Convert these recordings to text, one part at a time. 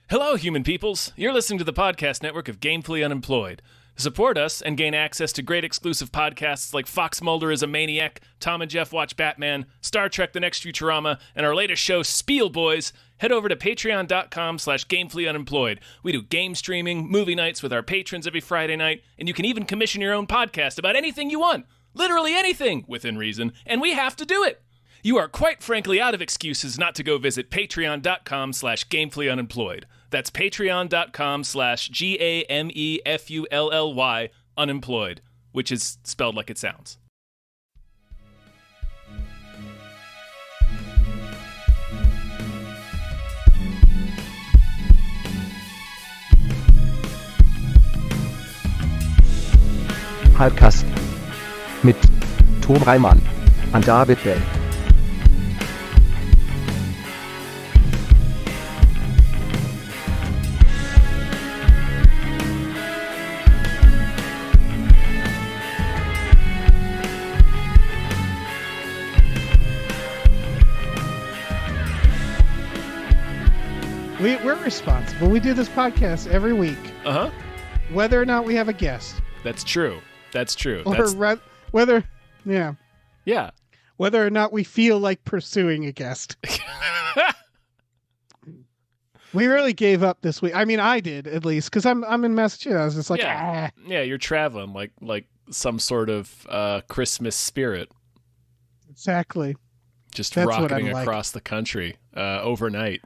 Hello, human peoples. You're listening to the podcast network of Gamefully Unemployed. To support us and gain access to great exclusive podcasts like Fox Mulder is a Maniac, Tom and Jeff Watch Batman, Star Trek The Next Futurama, and our latest show, Spiel Boys, head over to patreon.com/gamefullyunemployed. We do game streaming, movie nights with our patrons every Friday night, and you can even commission your own podcast about anything you want. Literally anything, within reason, and we have to do it. You are quite frankly out of excuses not to go visit patreon.com/gamefullyunemployed. That's patreon.com/GAMEFULLY unemployed, which is spelled like it sounds. Hypecast mit Tom Reimann und David Bell. We're responsible. We do this podcast every week. Uh-huh. Whether or not we have a guest. That's true. That's true. Or That's... Yeah. Whether or not we feel like pursuing a guest. We really gave up this week. I mean, I did, at least, because I'm in Massachusetts. I was just like, Yeah, you're traveling like some sort of Christmas spirit. Exactly. Just That's rocketing what I'm across the country overnight.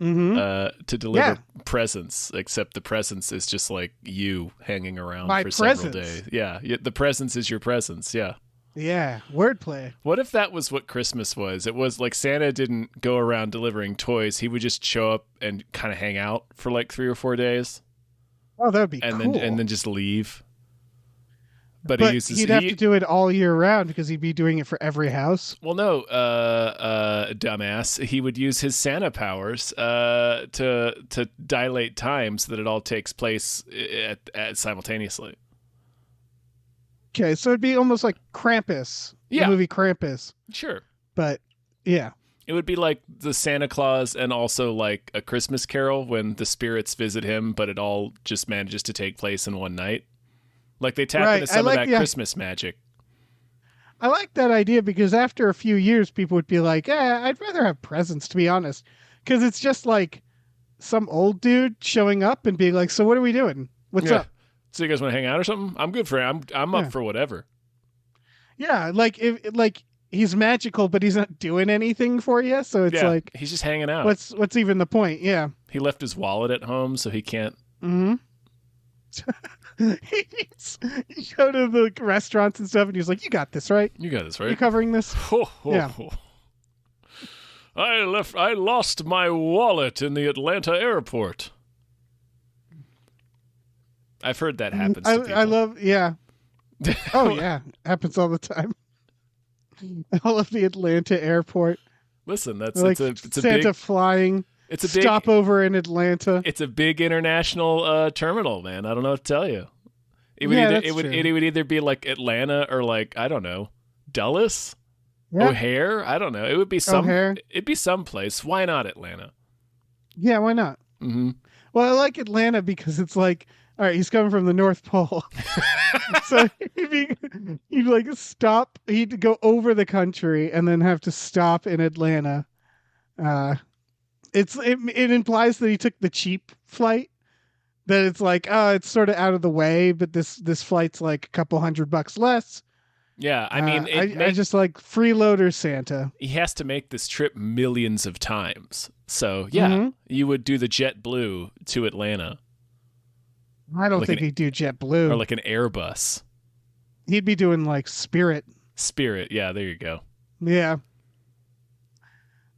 To deliver presents, except the presence is just like you hanging around for several days. Yeah, the presence is your presence. Yeah. Yeah, wordplay. What if that was what Christmas was? It was like Santa didn't go around delivering toys. He would just show up and kind of hang out for like 3 or 4 days. Oh, that would be and cool. Then just leave. But he'd have to do it all year round because he'd be doing it for every house. Well, no, dumbass. He would use his Santa powers to dilate time so that it all takes place at simultaneously. Okay, so it'd be almost like Krampus, the movie Krampus. Sure. But, yeah. It would be like the Santa Claus and also like A Christmas Carol when the spirits visit him, but it all just manages to take place in one night. Like they tap into some of that Christmas magic. I like that idea because after a few years, people would be like, I'd rather have presents, to be honest. Because it's just like some old dude showing up and being like, so what are we doing? What's up? So you guys want to hang out or something? I'm good for it. I'm up for whatever. Yeah, like he's magical, but he's not doing anything for you. So it's like he's just hanging out. What's even the point? Yeah. He left his wallet at home, so he can't. Mm-hmm. You go to the restaurants and stuff, and he's like, "You got this, right? You got this, right? You covering this?" Yeah. I lost my wallet in the Atlanta airport. I've heard that happens to people. I love, yeah. Oh yeah, happens all the time. I love the Atlanta airport. Listen, that's like it's a Santa big, flying. It's a big stopover in Atlanta. It's a big international terminal, man. I don't know what to tell you. It would either be like Atlanta or like, I don't know, Dulles, O'Hare. I don't know. It would be it'd be someplace. Why not Atlanta? Yeah, why not? Mm-hmm. Well, I like Atlanta because it's like, all right, he's coming from the North Pole, so he'd like stop. He'd go over the country and then have to stop in Atlanta. It implies that he took the cheap flight. That it's like, it's sort of out of the way, but this flight's like a couple $100 less. Yeah, I mean, I just like freeloader Santa. He has to make this trip millions of times. So you would do the JetBlue to Atlanta. I don't think he'd do JetBlue or like an Airbus. He'd be doing like Spirit. Yeah, there you go. Yeah.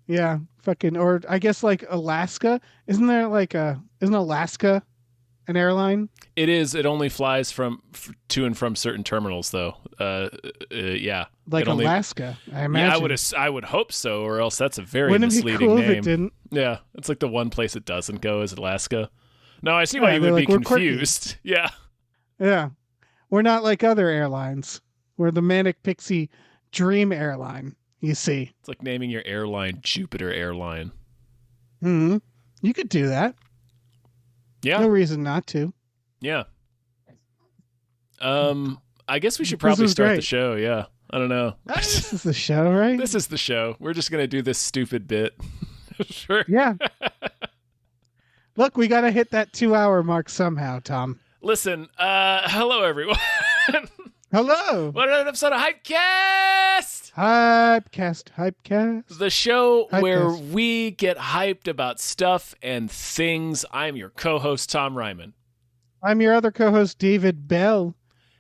Yeah, fucking, or I guess like Alaska. Isn't Alaska an airline? It is. It only flies to and from certain terminals, though. Yeah. Like Alaska, I imagine. Yeah, I would hope so, or else that's a very misleading name. If it didn't? Yeah, it's like the one place it doesn't go is Alaska. No, I see why you would be confused. Yeah. Yeah. We're not like other airlines. We're the Manic Pixie Dream Airline. You see, it's like naming your airline Jupiter Airline. Hmm. You could do that. Yeah. No reason not to. Yeah. I guess we should probably start the show. Yeah. I don't know. This is the show, right? This is the show. We're just going to do this stupid bit. Sure. Yeah. Look, we got to hit that 2-hour mark somehow, Tom. Listen, hello, everyone. Hello. What an episode of Hypecast! Hypecast. The show Hypecast. where we get hyped about stuff and things. I'm your co-host, Tom Ryman. I'm your other co-host, David Bell.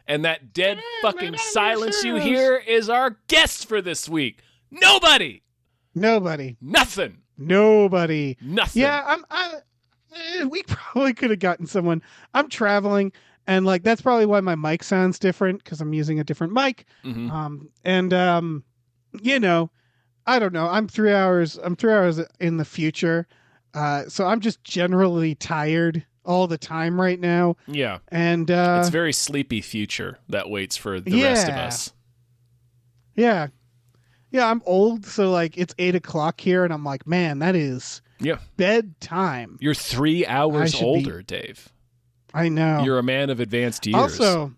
And that dead fucking silence you hear is our guest for this week. Nobody. Nothing. Nothing. Yeah, we probably could have gotten someone. I'm traveling, and like that's probably why my mic sounds different because I'm using a different mic. Mm-hmm. You know, I don't know. I'm 3 hours in the future, so I'm just generally tired all the time right now. Yeah, and it's very sleepy future that waits for the rest of us. Yeah, I'm old, so like it's 8:00 here, and I'm like, man, that is bedtime. You're 3 hours older, Dave. I know. You're a man of advanced years. Also,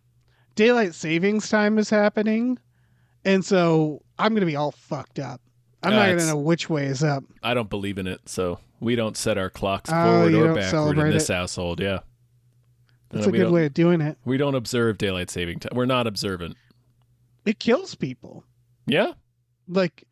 daylight savings time is happening, and so I'm going to be all fucked up. I'm not going to know which way is up. I don't believe in it, so we don't set our clocks forward or backward in this household. Yeah. That's a good way of doing it. We don't observe daylight saving time. We're not observant. It kills people. Yeah. Like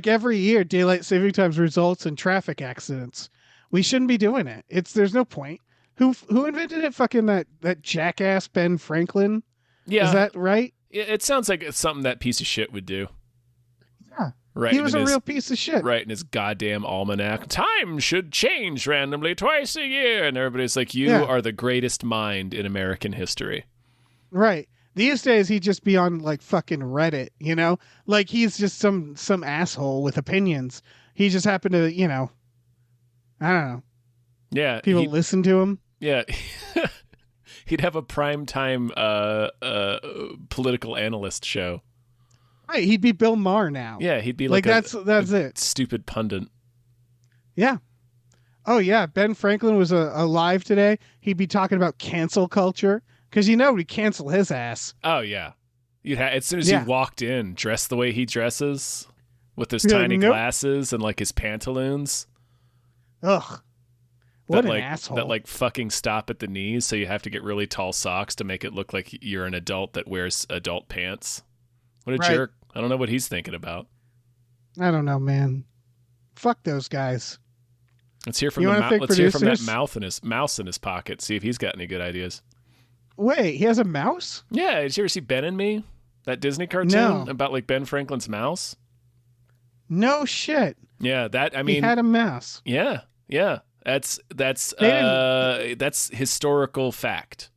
every year, daylight saving times results in traffic accidents. We shouldn't be doing it. There's no point. Who invented it? Fucking that jackass Ben Franklin. Yeah. Is that right? It sounds like it's something that piece of shit would do. Yeah. Right. He was a real piece of shit. Right in his goddamn almanac. Time should change randomly twice a year. And everybody's like, you are the greatest mind in American history. Right. These days, he'd just be on like fucking Reddit, you know? Like he's just some asshole with opinions. He just happened to, you know, I don't know. Yeah. People listen to him. Yeah. He'd have a primetime political analyst show. Right. He'd be Bill Maher now. Yeah. He'd be like that's it. Stupid pundit. Yeah. Oh, yeah. Ben Franklin was alive today. He'd be talking about cancel culture. Because you know we'd cancel his ass. Oh, yeah. As soon as he walked in, dressed the way he dresses, with his tiny glasses and like his pantaloons. Ugh. What an asshole. That like fucking stop at the knees, so you have to get really tall socks to make it look like you're an adult that wears adult pants. What a jerk. I don't know what he's thinking about. I don't know, man. Fuck those guys. Let's hear from that mouse in his pocket, see if he's got any good ideas. Wait, he has a mouse? Yeah, did you ever see Ben and Me? That Disney cartoon about like Ben Franklin's mouse? No shit. Yeah, he had a mouse. Yeah. That's historical fact.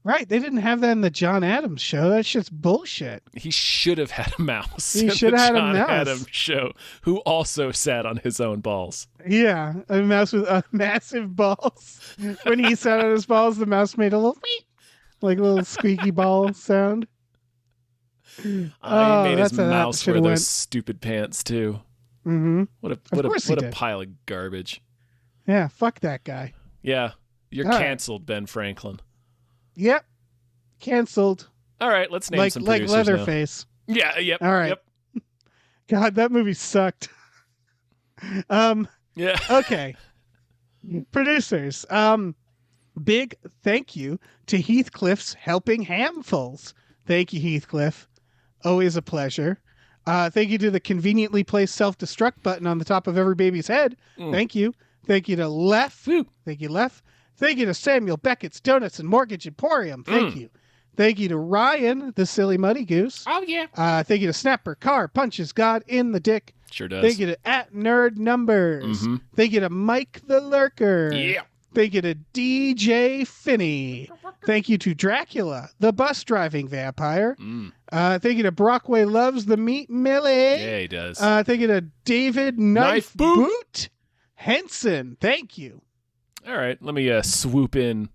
Right, they didn't have that in the John Adams show. That shit's bullshit. He should have had a mouse. He should have had a mouse. John Adams show, who also sat on his own balls. Yeah, a mouse with massive balls. When he sat on his balls, the mouse made a little like a little squeaky ball sound. He made his mouse wear those stupid pants too. Mm-hmm. What a pile of garbage. Yeah, fuck that guy. Yeah, you're canceled, Ben Franklin. Yep, canceled. All right, let's name some producers like Leatherface. Now. Yeah, yep. All right. Yep. God, that movie sucked. Yeah. Okay. Producers. Big thank you to Heathcliff's Helping Handfuls. Thank you, Heathcliff. Always a pleasure. Thank you to the conveniently placed self-destruct button on the top of every baby's head. Thank you. Thank you to Lef. Thank you, Lef. Thank you to Samuel Beckett's Donuts and Mortgage Emporium. Thank you. Thank you to Ryan, the silly muddy goose. Oh, yeah. Thank you to Snapper Carr, punches God in the dick. Sure does. Thank you to @NerdNumbers. Mm-hmm. Thank you to Mike the Lurker. Yeah. Thank you to DJ Finney. Thank you to Dracula, the bus driving vampire. Thank you to Brockway Loves the Meat Millie. Yeah, he does. Thank you to David Knife Boot Henson. Thank you. All right, let me swoop in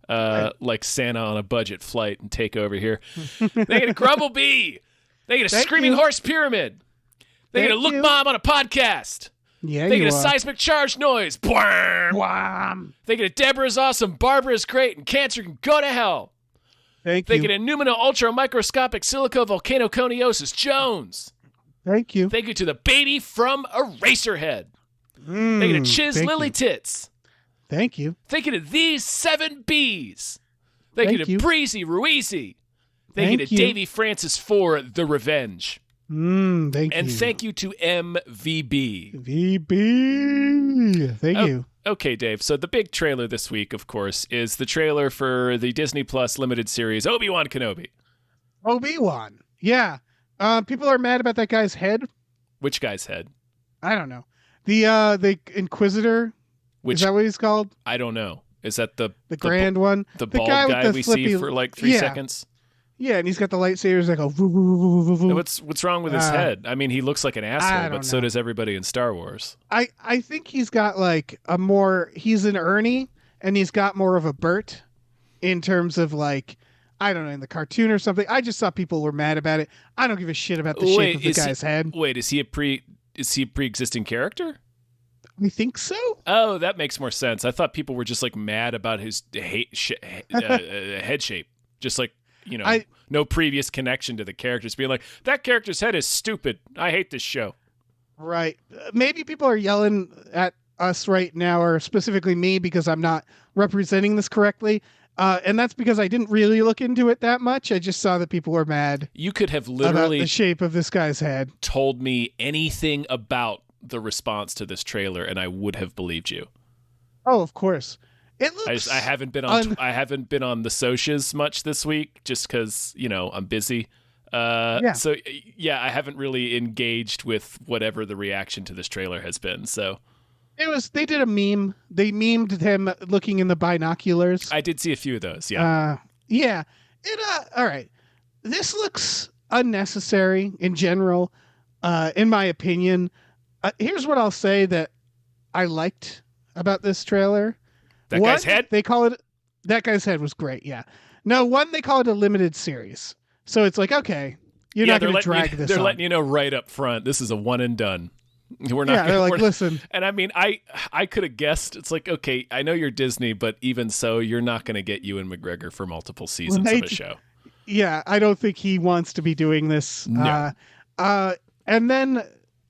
like Santa on a budget flight and take over here. They get a Grumblebee. They get a Screaming Horse Pyramid. They get a Look Mom on a podcast. Yeah, Thinking you of are. seismic charge noise. Bwam! Wham! Thinking of Deborah's awesome, Barbara's great, and cancer can go to hell. Thank Thinking you. of Numino ultra microscopic silico volcanoconiosis Jones. Thank you. Thank you to the baby from Eraserhead. Thinking of Chiz thank Lily you. Tits. Thank you. Thinking of these 7 Bs. Thinking Thank of you. Breezy Ruizy. Thinking Thank of you. Davy Francis for The Revenge. Thank And you. thank you to MVB. VB. Thank you. Okay, Dave. So the big trailer this week, of course, is the trailer for the Disney Plus limited series Obi-Wan Kenobi. Obi-Wan. Yeah. People are mad about that guy's head. Which guy's head? I don't know. The Inquisitor. Which Is that what he's called? I don't know. Is that the Grand one? the The bald guy guy, with the we flippy- see for like 3 Yeah. seconds? Yeah, and he's got the lightsabers that go. Voo, voo, voo, voo, voo. What's wrong with his head? I mean, he looks like an I asshole, don't but so know. does everybody in Star Wars. I think he's got like he's an Ernie and he's got more of a Bert in terms of like, I don't know, in the cartoon or something. I just saw people were mad about it. I don't give a shit about the shape of the guy's head. Wait, is he a pre-existing character? I think so. Oh, that makes more sense. I thought people were just like mad about his head shape. Just like, no previous connection to the characters, being like, that character's head is stupid. I hate this show. Right. Maybe people are yelling at us right now, or specifically me, because I'm not representing this correctly. And that's because I didn't really look into it that much. I just saw that people were mad You could have about literally the shape of this guy's head. told me anything about the response to this trailer, and I would have believed you. Oh, of course. It looks. I haven't been on I haven't been on the socials much this week, just because I'm busy. So yeah, I haven't really engaged with whatever the reaction to this trailer has been. So They did a meme. They memed him looking in the binoculars. I did see a few of those. Yeah. Yeah. All right. This looks unnecessary in general, in my opinion. Here's what I'll say that I liked about this trailer. Guy's head? They call it. That guy's head was great. Yeah. No, one, they call it a limited series. So it's like, okay, you're not going to drag this They're on. letting you know right up front, this is a one and done. We're not. They're like, listen. And I mean, I could have guessed. It's like, okay, I know you're Disney, but even so, you're not going to get Ewan McGregor for multiple seasons of a show. Yeah, I don't think he wants to be doing this. No. And then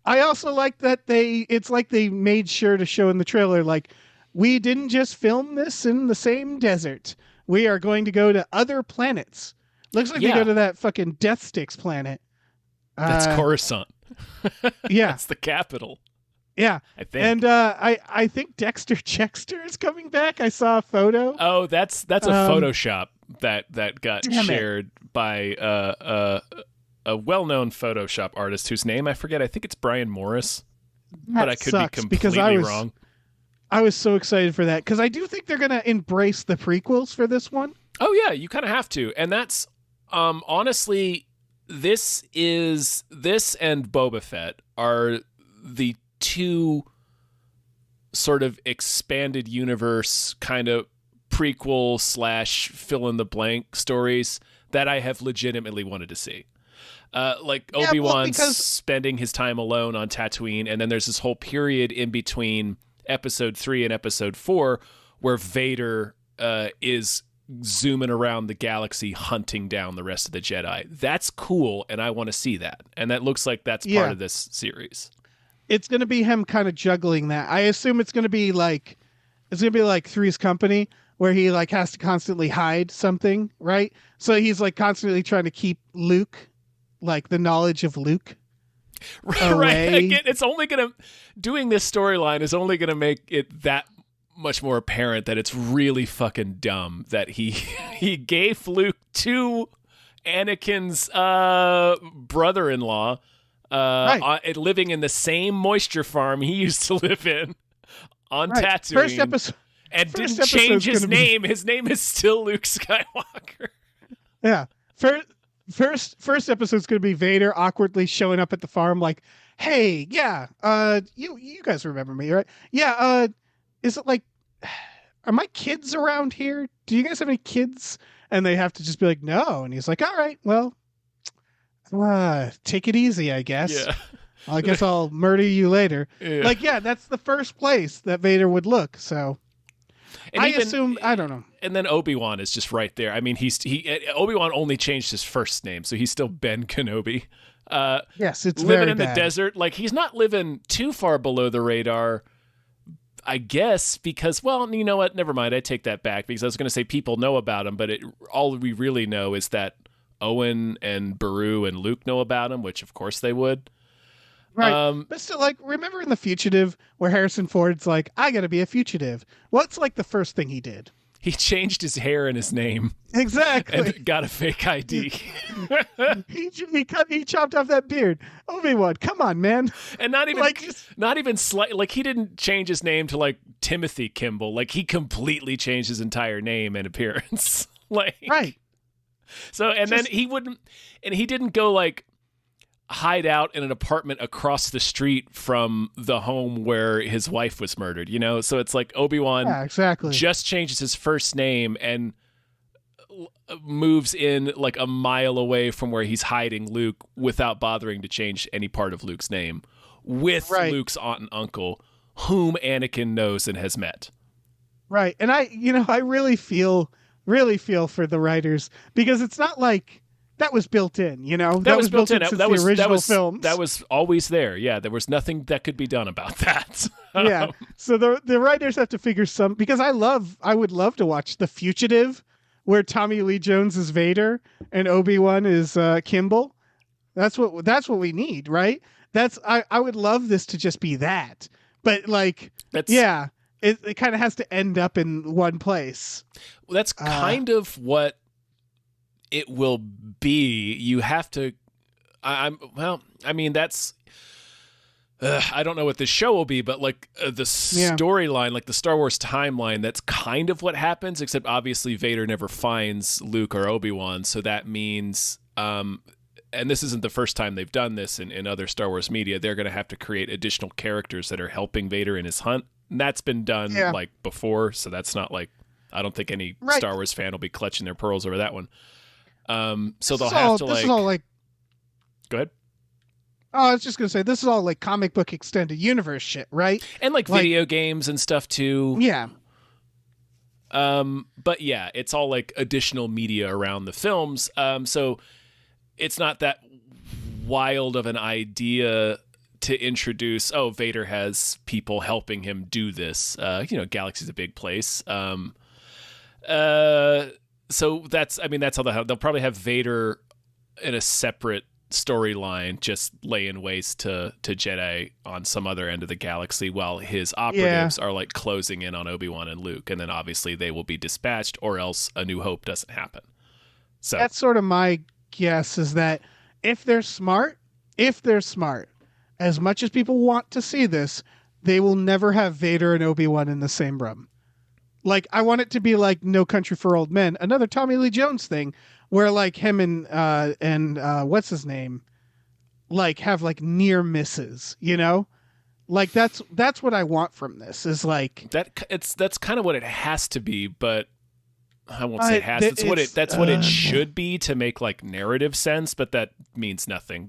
I also like that it's like they made sure to show in the trailer, like, we didn't just film this in the same desert. We are going to go to other planets. Looks like they go to that fucking Death Sticks planet. That's Coruscant. Yeah. That's the capital. Yeah. I think. And I think Dexter Chexter is coming back. I saw a photo. Oh, that's a Photoshop that got Damn it. shared by a well-known Photoshop artist whose name I forget. I think it's Brian Morris, but I could be completely wrong. I was so excited for that because I do think they're going to embrace the prequels for this one. Oh yeah, you kind of have to, and that's honestly, this and Boba Fett are the two sort of expanded universe kind of prequel / fill in the blank stories that I have legitimately wanted to see. Like Obi-Wan spending his time alone on Tatooine, and then there's this whole period in between Episode 3 and Episode 4 where Vader is zooming around the galaxy hunting down the rest of the Jedi. That's cool, and I want to see that. And that looks like that's part of this series. It's going to be him kind of juggling that. I assume it's going to be like Three's Company, where he like has to constantly hide something, right? So he's like constantly trying to keep Luke, like the knowledge of Luke. Right. Again, it's only doing this storyline is only gonna make it that much more apparent that it's really fucking dumb that he gave Luke to Anakin's brother-in-law living in the same moisture farm he used to live in on Tatooine. First episode. And didn't change his name. His name is still Luke Skywalker. Yeah. First episode's going to be Vader awkwardly showing up at the farm like, hey, yeah, you guys remember me, right? Yeah, is it like, are my kids around here? Do you guys have any kids? And they have to just be like, no. And he's like, all right, well, take it easy, I guess. Yeah. I guess I'll murder you later. Yeah. Like, yeah, that's the first place that Vader would look. So And I don't know. And then Obi-Wan is just right there. I mean, Obi-Wan only changed his first name, so he's still Ben Kenobi. Yes, it's living very in bad. the desert. Like, he's not living too far below the radar, I guess, because, well, you know what? Never mind. I take that back, because I was going to say people know about him, but all we really know is that Owen and Beru and Luke know about him, which of course they would. Right. But still, like, remember in The Fugitive where Harrison Ford's like, I got to be a fugitive. What's like the first thing he did? He changed his hair and his name. Exactly. And got a fake ID. he chopped off that beard. Obi-Wan, come on, man. And not even Like, not even slight. Like, he didn't change his name to like Timothy Kimball. Like, he completely changed his entire name and appearance. Like, right. So, and then he didn't go like hide out in an apartment across the street from the home where his wife was murdered, you know? So it's like Obi-Wan exactly. just changes his first name and moves in like a mile away from where he's hiding Luke without bothering to change any part of Luke's name with Luke's aunt and uncle, whom Anakin knows and has met. Right. And I really feel for the writers, because it's not like that was built in, you know? That was built in since the original films. That was always there. Yeah, there was nothing that could be done about that. Yeah. So the writers have to figure because I would love to watch The Fugitive, where Tommy Lee Jones is Vader and Obi-Wan is Kimball. That's what we need, right? I would love this to just be that. But like, it kind of has to end up in one place. Well, that's kind of what it will be. You have to. I mean, that's. I don't know what this show will be, but like the storyline, like the Star Wars timeline, that's kind of what happens. Except obviously Vader never finds Luke or Obi-Wan, so that means. And this isn't the first time they've done this in other Star Wars media. They're going to have to create additional characters that are helping Vader in his hunt. And that's been done like before, so that's not like, I don't think any Star Wars fan will be clutching their pearls over that one. So they'll have to like. This is all like. Go ahead. Oh, I was just gonna say, this is all like comic book extended universe shit, right? And like video games and stuff too. Yeah. But yeah, it's all like additional media around the films. So it's not that wild of an idea to introduce, Vader has people helping him do this. Galaxy's a big place. So that's how they'll probably have Vader in a separate storyline, just laying waste to Jedi on some other end of the galaxy, while his operatives are like closing in on Obi-Wan and Luke, and then obviously they will be dispatched, or else A New Hope doesn't happen. So that's sort of my guess, is that if they're smart, as much as people want to see this, they will never have Vader and Obi-Wan in the same room. Like, I want it to be like No Country for Old Men, another Tommy Lee Jones thing, where like him and what's his name, like have like near misses, you know? Like that's what I want from this, is like that's kind of what it has to be, but I won't say it has. That's what it should be to make like narrative sense, but that means nothing.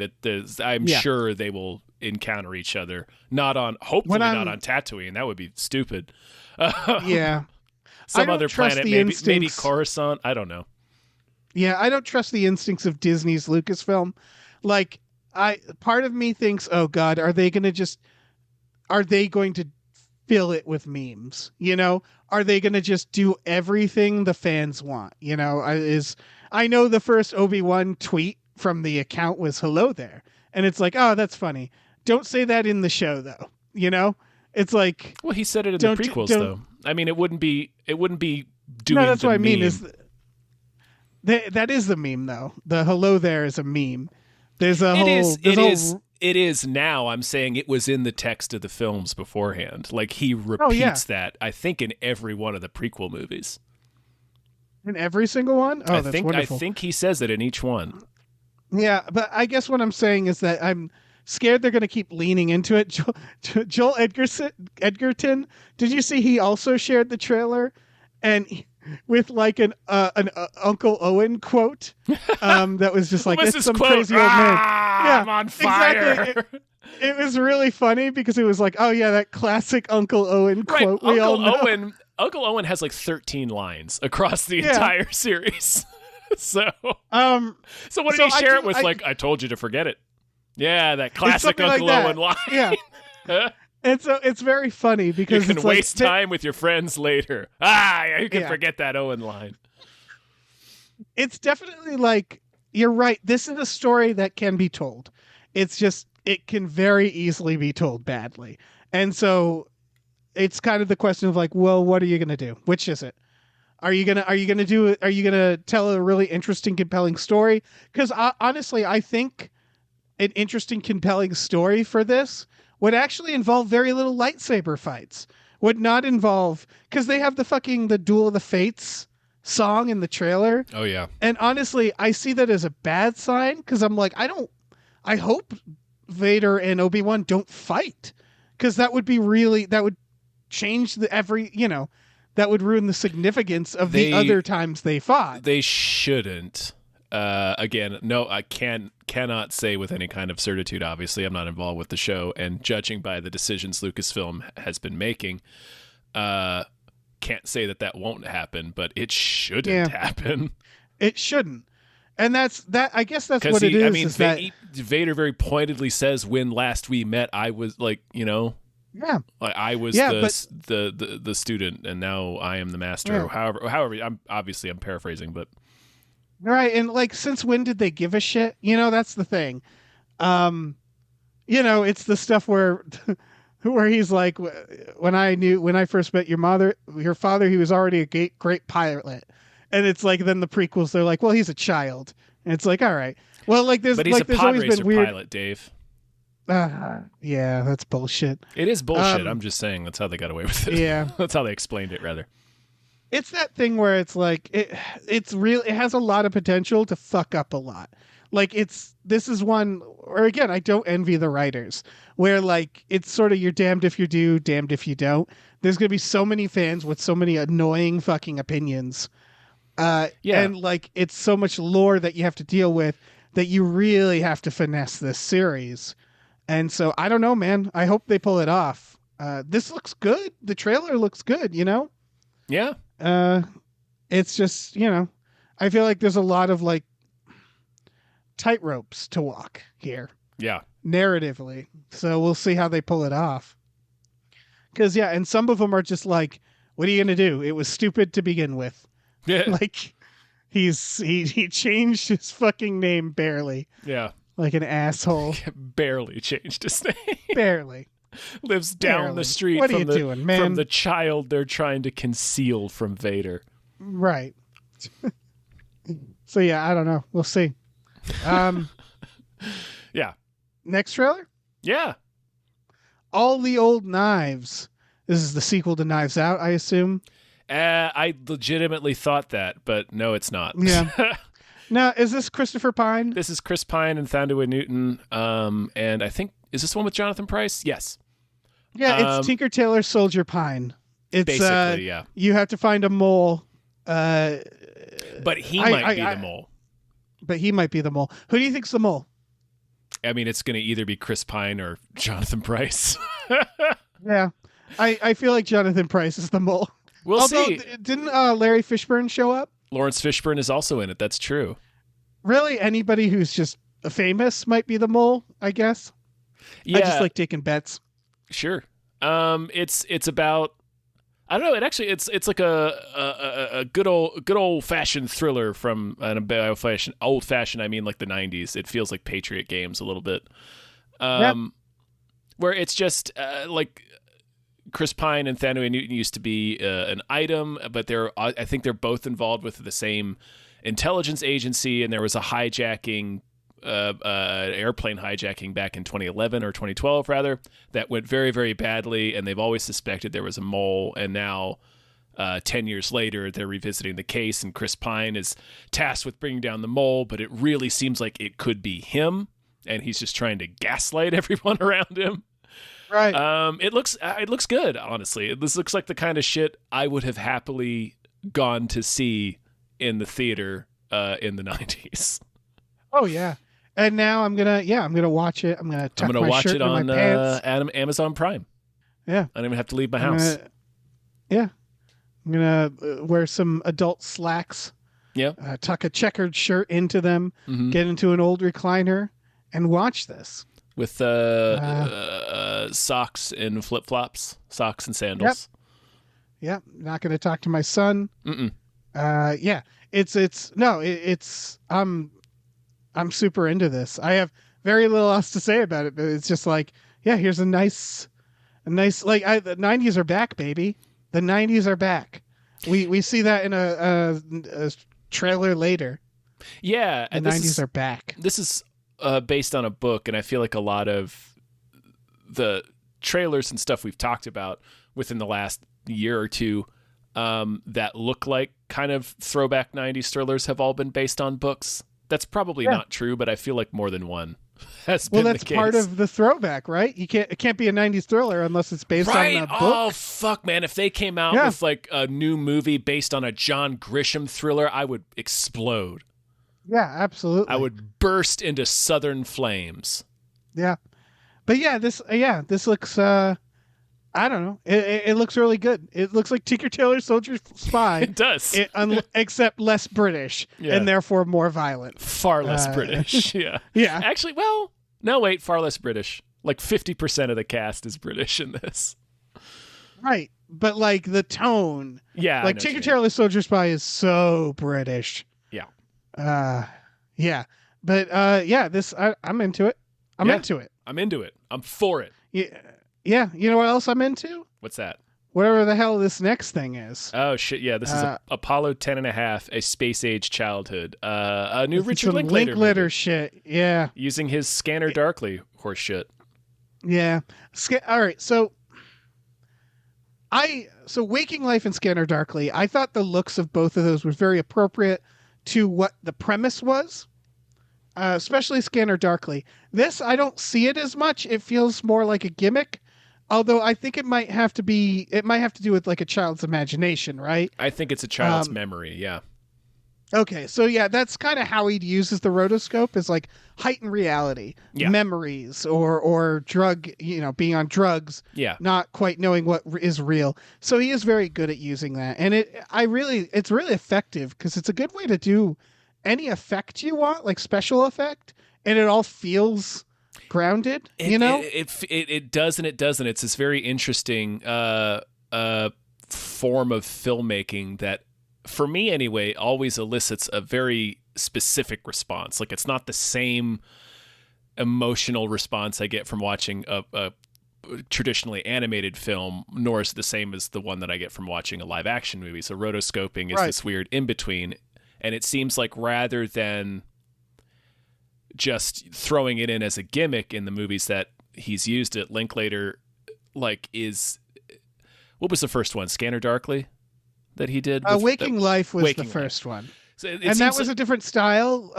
I'm sure they will encounter each other, hopefully not on Tatooine. That would be stupid. Some other planet, maybe Coruscant. I don't know. Yeah, I don't trust the instincts of Disney's Lucasfilm. Like, part of me thinks, oh God, are they going to fill it with memes? You know, are they going to just do everything the fans want? You know, I know the first Obi-Wan tweet from the account was "Hello there," and it's like, oh, that's funny. Don't say that in the show, though. You know, it's like, well, he said it in the prequels, though. I mean, it wouldn't be doing. No, that's the what I meme. mean. That is the meme, though. The "Hello there" is a meme. There's a It is now. I'm saying it was in the text of the films beforehand. Like, he repeats that, I think, in every one of the prequel movies. In every single one? Oh, that's wonderful. I think he says it in each one. Yeah, but I guess what I'm saying is that I'm scared they're going to keep leaning into it. Joel Edgerton, did you see he also shared the trailer? And with like an Uncle Owen quote that was just like, it's some quote? crazy old man. I'm on fire. Exactly. It was really funny because it was like, oh yeah, that classic Uncle Owen quote we all know. Uncle Owen has like 13 lines across the entire series. So what did he share it with? I told you to forget it. Yeah, that classic Uncle Owen line. Yeah. And so it's very funny because you can waste time with your friends later. You can forget that Owen line. It's definitely like, you're right. This is a story that can be told. It's just, it can very easily be told badly. And so it's kind of the question of like, well, what are you going to do? Which is it? Are you going to tell a really interesting, compelling story? Because honestly, I think an interesting, compelling story for this would actually involve very little lightsaber fights. Would not involve, because they have the Duel of the Fates song in the trailer. Oh yeah. And honestly, I see that as a bad sign because I'm like, I hope Vader and Obi-Wan don't fight, because that would change that would ruin the significance of the other times they fought. They shouldn't. Again, no, I cannot say with any kind of certitude. Obviously, I'm not involved with the show, and judging by the decisions Lucasfilm has been making, can't say that won't happen, but it shouldn't happen. It shouldn't. And I guess that's what it is. I mean, Vader very pointedly says, "When last we met, I was like, like I was the student, and now I am the master." Yeah. Or however, I'm paraphrasing, but right. And like, since when did they give a shit? That's the thing. It's the stuff where he's like, when I first met your father, he was already a great pilot. And it's like, then the prequels, they're like, well, he's a child. And it's like, all right. Well, like there's, but he's like, a there's pod always racer been weird pilot, Dave. Yeah, that's bullshit. It is bullshit. I'm just saying that's how they got away with it. Yeah. That's how they explained it, rather. It's that thing where it's like, it has a lot of potential to fuck up a lot. Like this is one where, again, I don't envy the writers, where like, it's sort of, you're damned if you do, damned if you don't. There's going to be so many fans with so many annoying fucking opinions. And like, it's so much lore that you have to deal with that you really have to finesse this series. And so I don't know, man, I hope they pull it off. This looks good. The trailer looks good, Yeah. It's just, I feel like there's a lot of like tightropes to walk here. Yeah. Narratively. So we'll see how they pull it off. Cause and some of them are just like, what are you going to do? It was stupid to begin with. Yeah. Like he changed his fucking name barely. Yeah. Like an asshole. Barely changed his name. Barely. Lives down the street what are you doing, man? From the child they're trying to conceal from Vader. Right. So yeah, I don't know. We'll see. Yeah. Next trailer? Yeah. All the Old Knives. This is the sequel to Knives Out, I assume. I legitimately thought that, but no, it's not. Yeah. Now, is this Christopher Pine? This is Chris Pine and Thandua Newton. And I think, is this one with Jonathan Pryce? Yes. Yeah, it's Tinker Tailor Soldier Pine. It's basically, yeah. You have to find a mole. But he might be the mole. But he might be the mole. Who do you think's the mole? I mean, it's going to either be Chris Pine or Jonathan Pryce. Yeah. I feel like Jonathan Pryce is the mole. We'll see. Didn't Larry Fishburne show up? Lawrence Fishburne is also in it. That's true. Really? Anybody who's just famous might be the mole, I guess? Yeah. I just like taking bets. Sure. It's about, I don't know. It's like a good old fashioned thriller from old fashioned. I mean, like the 90s. It feels like Patriot Games a little bit. Where it's just like Chris Pine and Thandua Newton used to be an item, but I think they're both involved with the same intelligence agency, and there was a hijacking. Airplane hijacking back in 2011 or 2012 rather, that went very, very badly, and they've always suspected there was a mole, and now 10 years later they're revisiting the case, and Chris Pine is tasked with bringing down the mole, but it really seems like it could be him, and he's just trying to gaslight everyone around him. Right. It looks good, honestly. This looks like the kind of shit I would have happily gone to see in the theater in the 90s. Oh yeah. And now I'm gonna watch it. I'm gonna tuck I'm gonna my watch shirt it into on my pants. Amazon Prime. Yeah, I don't even have to leave my I'm house. I'm gonna wear some adult slacks. Yeah. Tuck a checkered shirt into them. Mm-hmm. Get into an old recliner and watch this With socks and flip-flops, socks and sandals. Yep. Not gonna talk to my son. Mm-mm. I'm super into this. I have very little else to say about it, but it's just like, yeah, here's a nice the 90s are back, baby. The 90s are back. We see that in a trailer later. Yeah, the 90s are back. This is based on a book, and I feel like a lot of the trailers and stuff we've talked about within the last year or two that look like kind of throwback 90s thrillers have all been based on books. That's probably not true, but I feel like more than one has been the case. Well, that's part of the throwback, right? It can't be a 90s thriller unless it's based on a book. Oh, fuck, man. If they came out with like a new movie based on a John Grisham thriller, I would explode. Yeah, absolutely. I would burst into southern flames. Yeah. But this looks I don't know. It looks really good. It looks like Tinker Tailor Soldier Spy. It does. Except less British and therefore more violent. Far less British. Yeah. Yeah. Actually, well, no, wait, far less British. Like 50% of the cast is British in this. Right. But like the tone. Yeah. Like Tinker Tailor Soldier Spy is so British. Yeah. Yeah. But this I'm into it. I'm into it. I'm into it. I'm for it. Yeah. You know what else I'm into? What's that? Whatever the hell this next thing is. Oh, shit. Yeah, this is Apollo 10.5, A Space Age Childhood. A new Richard Linklater shit. Yeah. Using his Scanner Darkly horse shit. Yeah. All right. So Waking Life and Scanner Darkly, I thought the looks of both of those was very appropriate to what the premise was. Especially Scanner Darkly. This, I don't see it as much. It feels more like a gimmick. Although I think it might have to do with like a child's imagination, right? I think it's a child's memory, yeah. Okay, so that's kind of how he uses the rotoscope, is like heightened reality, memories, or drug, being on drugs, not quite knowing what is real. So he is very good at using that, and it's really effective because it's a good way to do any effect you want, like special effect, and it all feels grounded. It does and it doesn't. It's this very interesting form of filmmaking that, for me anyway, always elicits a very specific response. Like, it's not the same emotional response I get from watching a traditionally animated film, nor is it the same as the one that I get from watching a live action movie. So rotoscoping is this weird in between, and it seems like rather than just throwing it in as a gimmick in the movies that he's used it, Linklater what was the first one? Scanner Darkly that he did? Waking Life was the first one. So and that was a different style.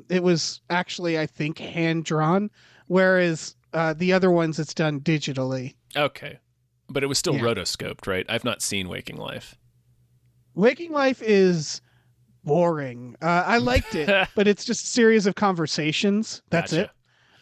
It was actually, I think, hand-drawn, whereas the other ones it's done digitally. Okay. But it was still rotoscoped, right? I've not seen Waking Life. Waking Life is boring. I liked it, but it's just a series of conversations. That's it.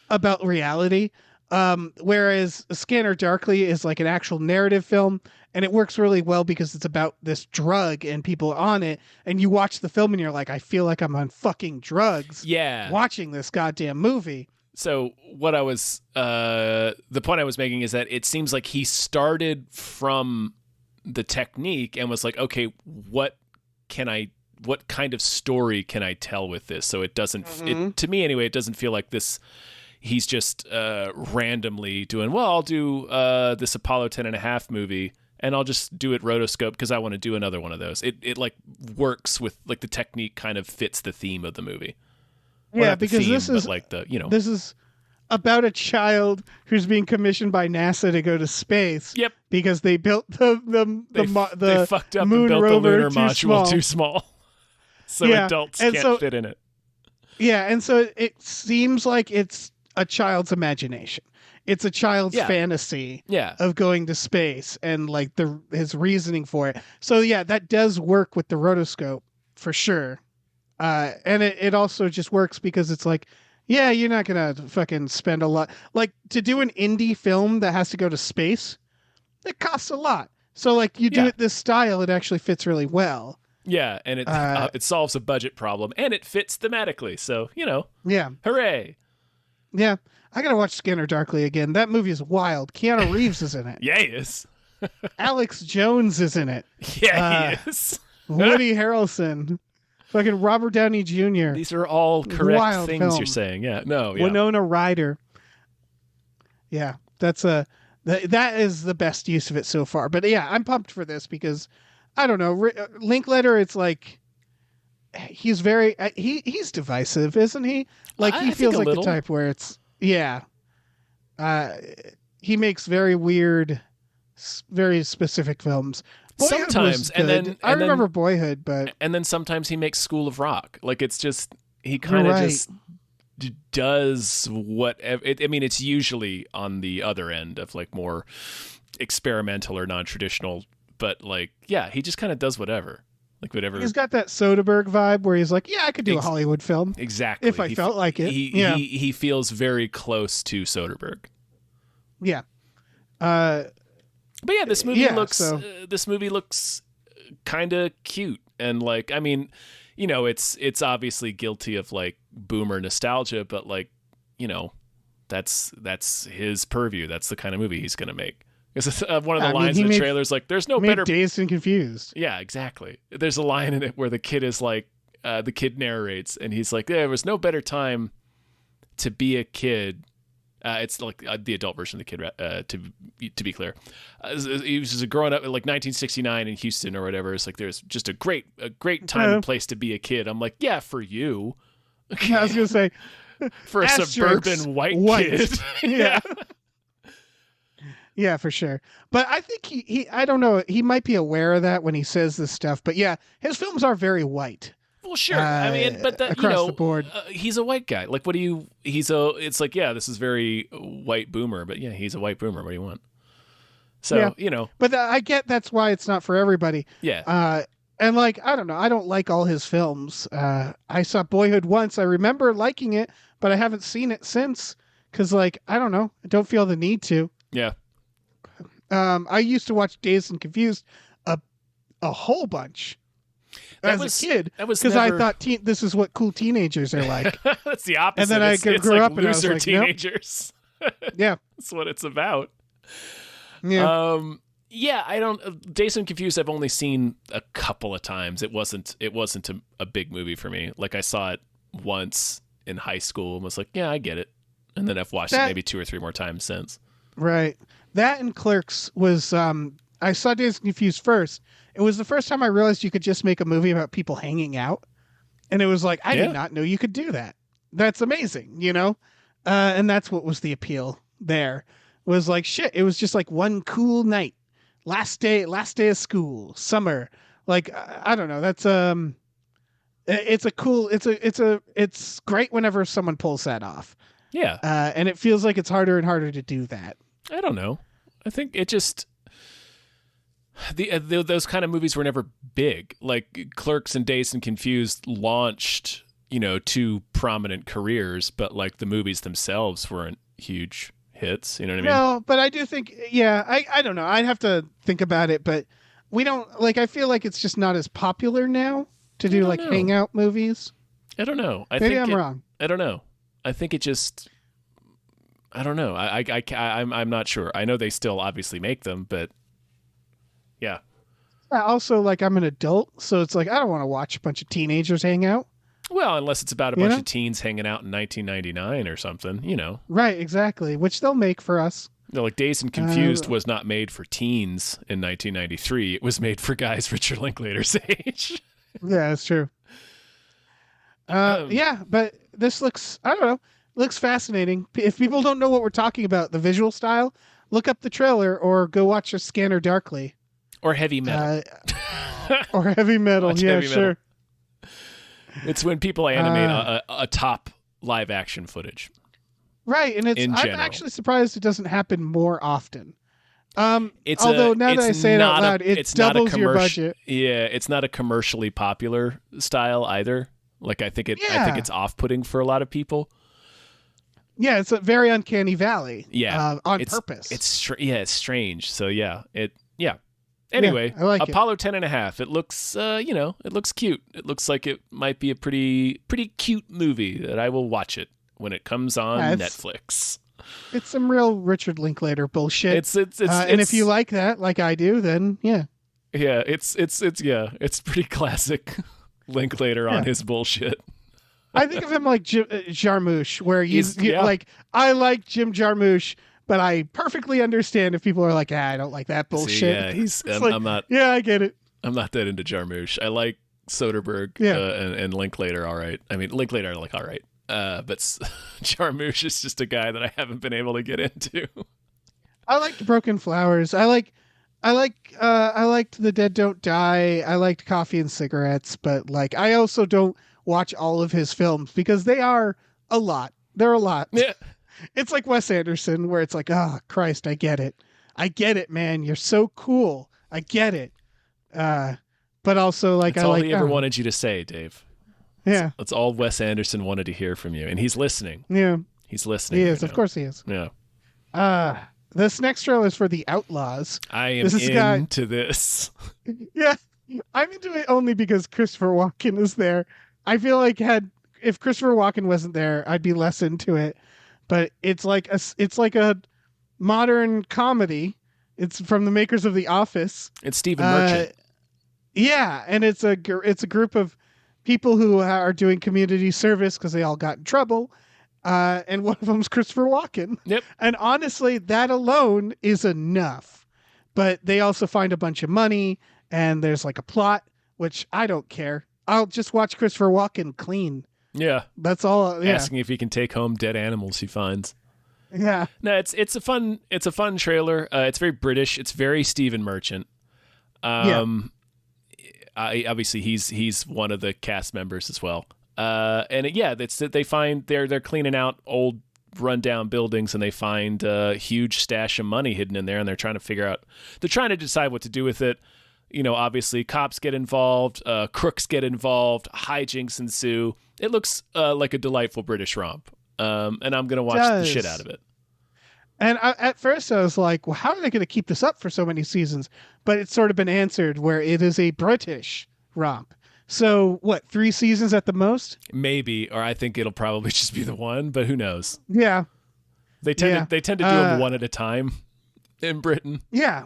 About reality. Whereas Scanner Darkly is like an actual narrative film, and it works really well because it's about this drug and people on it, and you watch the film and you're like, I feel like I'm on fucking drugs watching this goddamn movie. So what I was the point I was making is that it seems like he started from the technique and was like, okay, what kind of story can I tell with this? So it doesn't, to me anyway, it doesn't feel like this, he's just randomly doing, well, I'll do this Apollo 10.5 movie and I'll just do it rotoscope because I want to do another one of those. It like works with, like, the technique kind of fits the theme of the movie. Yeah, because this is like this is about a child who's being commissioned by NASA to go to space. Yep. Because they built the they fucked up moon and built rover the lunar module too small. So adults can't fit in it. Yeah, and so it seems like it's a child's imagination. It's a child's fantasy of going to space and like his reasoning for it. So that does work with the rotoscope for sure. And it also just works because it's like, Yeah, you're not gonna fucking spend a lot. Like, to do an indie film that has to go to space, it costs a lot. So like you do Yeah. it this style, it actually fits really well. Yeah, and it solves a budget problem, and it fits thematically. So, Yeah. hooray. Yeah. I gotta watch Scanner Darkly again. That movie is wild. Keanu Reeves is in it. Yeah, he is. Alex Jones is in it. Yeah, he is. Woody Harrelson. Fucking Robert Downey Jr. These are all correct Wild things film. you're saying. Yeah, no, yeah. Winona Ryder. Yeah, that is the best use of it so far. But yeah, I'm pumped for this because I don't know, Linkletter. It's like he's very he's divisive, isn't he? Like he feels like the type where it's he makes very weird, very specific films. Boyhood sometimes, and then I remember Boyhood, but and then sometimes he makes School of Rock. Like it's just he kind of just does whatever. I mean, it's usually on the other end of like more experimental or non-traditional, but like yeah, he just kind of does whatever. Like whatever. He's got that Soderbergh vibe where he's like, yeah, I could do a Hollywood film. Exactly. If I felt like it. He feels very close to Soderbergh. Yeah. But yeah, this movie looks kind of cute, and like I mean, it's obviously guilty of like boomer nostalgia, but like that's his purview. That's the kind of movie he's gonna make. Because one of the lines in the trailer is like, "There's no better." Dazed and Confused. Yeah, exactly. There's a line in it where the kid is like, the kid narrates, and he's like, "There was no better time to be a kid." It's like the adult version of the kid, to be clear. He was just growing up in like 1969 in Houston or whatever. It's like there's just a great time and place to be a kid. I'm like, yeah, for you. I was gonna say, for a suburban white kid. Yeah. Yeah, for sure. But I think he I don't know, he might be aware of that when he says this stuff. But yeah, his films are very white. Well, sure. I mean, but across the board, he's a white guy. Like, it's like, yeah, this is very white boomer, but yeah, he's a white boomer. What do you want? So, But I get that's why it's not for everybody. Yeah. And like, I don't know. I don't like all his films. I saw Boyhood once. I remember liking it, but I haven't seen it since. Cause like, I don't know. I don't feel the need to. Yeah. I used to watch Dazed and Confused a whole bunch. As a kid, because I thought this is what cool teenagers are like. That's the opposite. And then I grew up and I was like, teenagers. Nope. Yeah, that's what it's about. Yeah. Yeah. I don't. Dazed and Confused. I've only seen a couple of times. It wasn't a big movie for me. Like I saw it once in high school and was like, yeah, I get it. And then I've watched it maybe 2 or 3 more times since. Right. That and Clerks was. I saw Dazed and Confused first. It was the first time I realized you could just make a movie about people hanging out. And it was like, I did not know you could do that. That's amazing, And that's what was the appeal there. Was like, shit, it was just like one cool night. Last day of school, summer. Like, I don't know. That's it's great whenever someone pulls that off. Yeah. And it feels like it's harder and harder to do that. I don't know. I think it just those kind of movies were never big. Like Clerks and Dazed and Confused launched, 2 prominent careers, but like the movies themselves weren't huge hits. You know what I mean? No, but I do think, I don't know. I'd have to think about it, but we don't I feel like it's just not as popular now to do like hangout movies. I don't know. Maybe I'm wrong. I don't know. I think it just. I don't know. I'm not sure. I know they still obviously make them, but yeah. Also, like I'm an adult, so it's like I don't want to watch a bunch of teenagers hang out. Well, unless it's about a bunch of teens hanging out in 1999 or something, Right, exactly. Which they'll make for us. No, like Dazed and Confused was not made for teens in 1993. It was made for guys Richard Linklater's age. Yeah, that's true. Yeah, but this looks, I don't know, looks fascinating. If people don't know what we're talking about, the visual style, look up the trailer or go watch a Scanner Darkly. Or Heavy Metal. Or Heavy Metal, Watch yeah, Heavy Metal. sure. It's when people animate a top live action footage. Right, and I'm actually surprised it doesn't happen more often. Now that I say it out loud, it doubles your budget. Yeah, it's not a commercially popular style either. Like I think it's off-putting for a lot of people. Yeah, it's a very uncanny valley. Yeah, on purpose. It's strange. So yeah. Anyway, I like Apollo 10.5. It looks, it looks cute. It looks like it might be a pretty cute movie that I will watch it when it comes on Netflix. It's some real Richard Linklater bullshit. And if you like that, like I do, then yeah. Yeah, it's pretty classic Linklater on his bullshit. I think of him like Jarmusch, where like, I like Jim Jarmusch, but I perfectly understand if people are like, I don't like that bullshit. See, yeah, I'm not. Yeah, I get it. I'm not that into Jarmusch. I like Soderbergh and Linklater. All right. I mean, Linklater, I like all right. But Jarmusch is just a guy that I haven't been able to get into. I liked Broken Flowers. I liked The Dead Don't Die. I liked Coffee and Cigarettes, but like I also don't watch all of his films because they are a lot. They're a lot. Yeah. It's like Wes Anderson, where it's like, oh Christ, I get it, man. You're so cool. I get it. But also like that's all he ever wanted you to say, Dave. Yeah, that's all Wes Anderson wanted to hear from you, and he's listening. Yeah, he's listening. He is, of course, he is. Yeah. This next trailer is for The Outlaws. I am into this. Yeah, I'm into it only because Christopher Walken is there. I feel like if Christopher Walken wasn't there, I'd be less into it. But it's like a modern comedy. It's from the makers of The Office. It's Stephen Merchant. Yeah, and it's a group of people who are doing community service because they all got in trouble. And one of them's Christopher Walken. Yep. And honestly, that alone is enough. But they also find a bunch of money, and there's like a plot, which I don't care. I'll just watch Christopher Walken clean. Yeah. That's all. Yeah. Asking if he can take home dead animals he finds. Yeah. No, it's a fun trailer. It's very British. It's very Stephen Merchant. Obviously he's one of the cast members as well. They find they're cleaning out old rundown buildings, and they find a huge stash of money hidden in there, and they're trying to decide what to do with it. Obviously cops get involved, crooks get involved, hijinks ensue. It looks like a delightful British romp. And I'm going to watch the shit out of it. And at first I was like, well, how are they going to keep this up for so many seasons? But it's sort of been answered where it is a British romp. So what, 3 seasons at the most? Maybe, or I think it'll probably just be the one, but who knows? Yeah. They tend to do them one at a time in Britain. Yeah.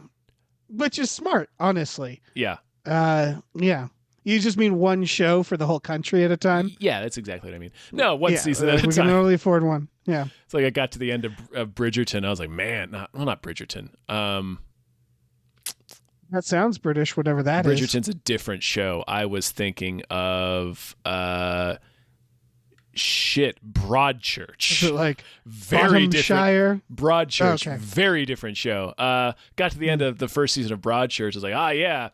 Which is smart, honestly. Yeah. Yeah. You just mean one show for the whole country at a time? Yeah, that's exactly what I mean. No, one season at a time. We can only afford one. Yeah. It's like I got to the end of Bridgerton. I was like, man, not Bridgerton. That sounds British, whatever that is. Bridgerton's a different show. I was thinking of Broadchurch. Is it like very different. Broadchurch, okay. Very different show. Got to the end of the first season of Broadchurch. I was like, yeah.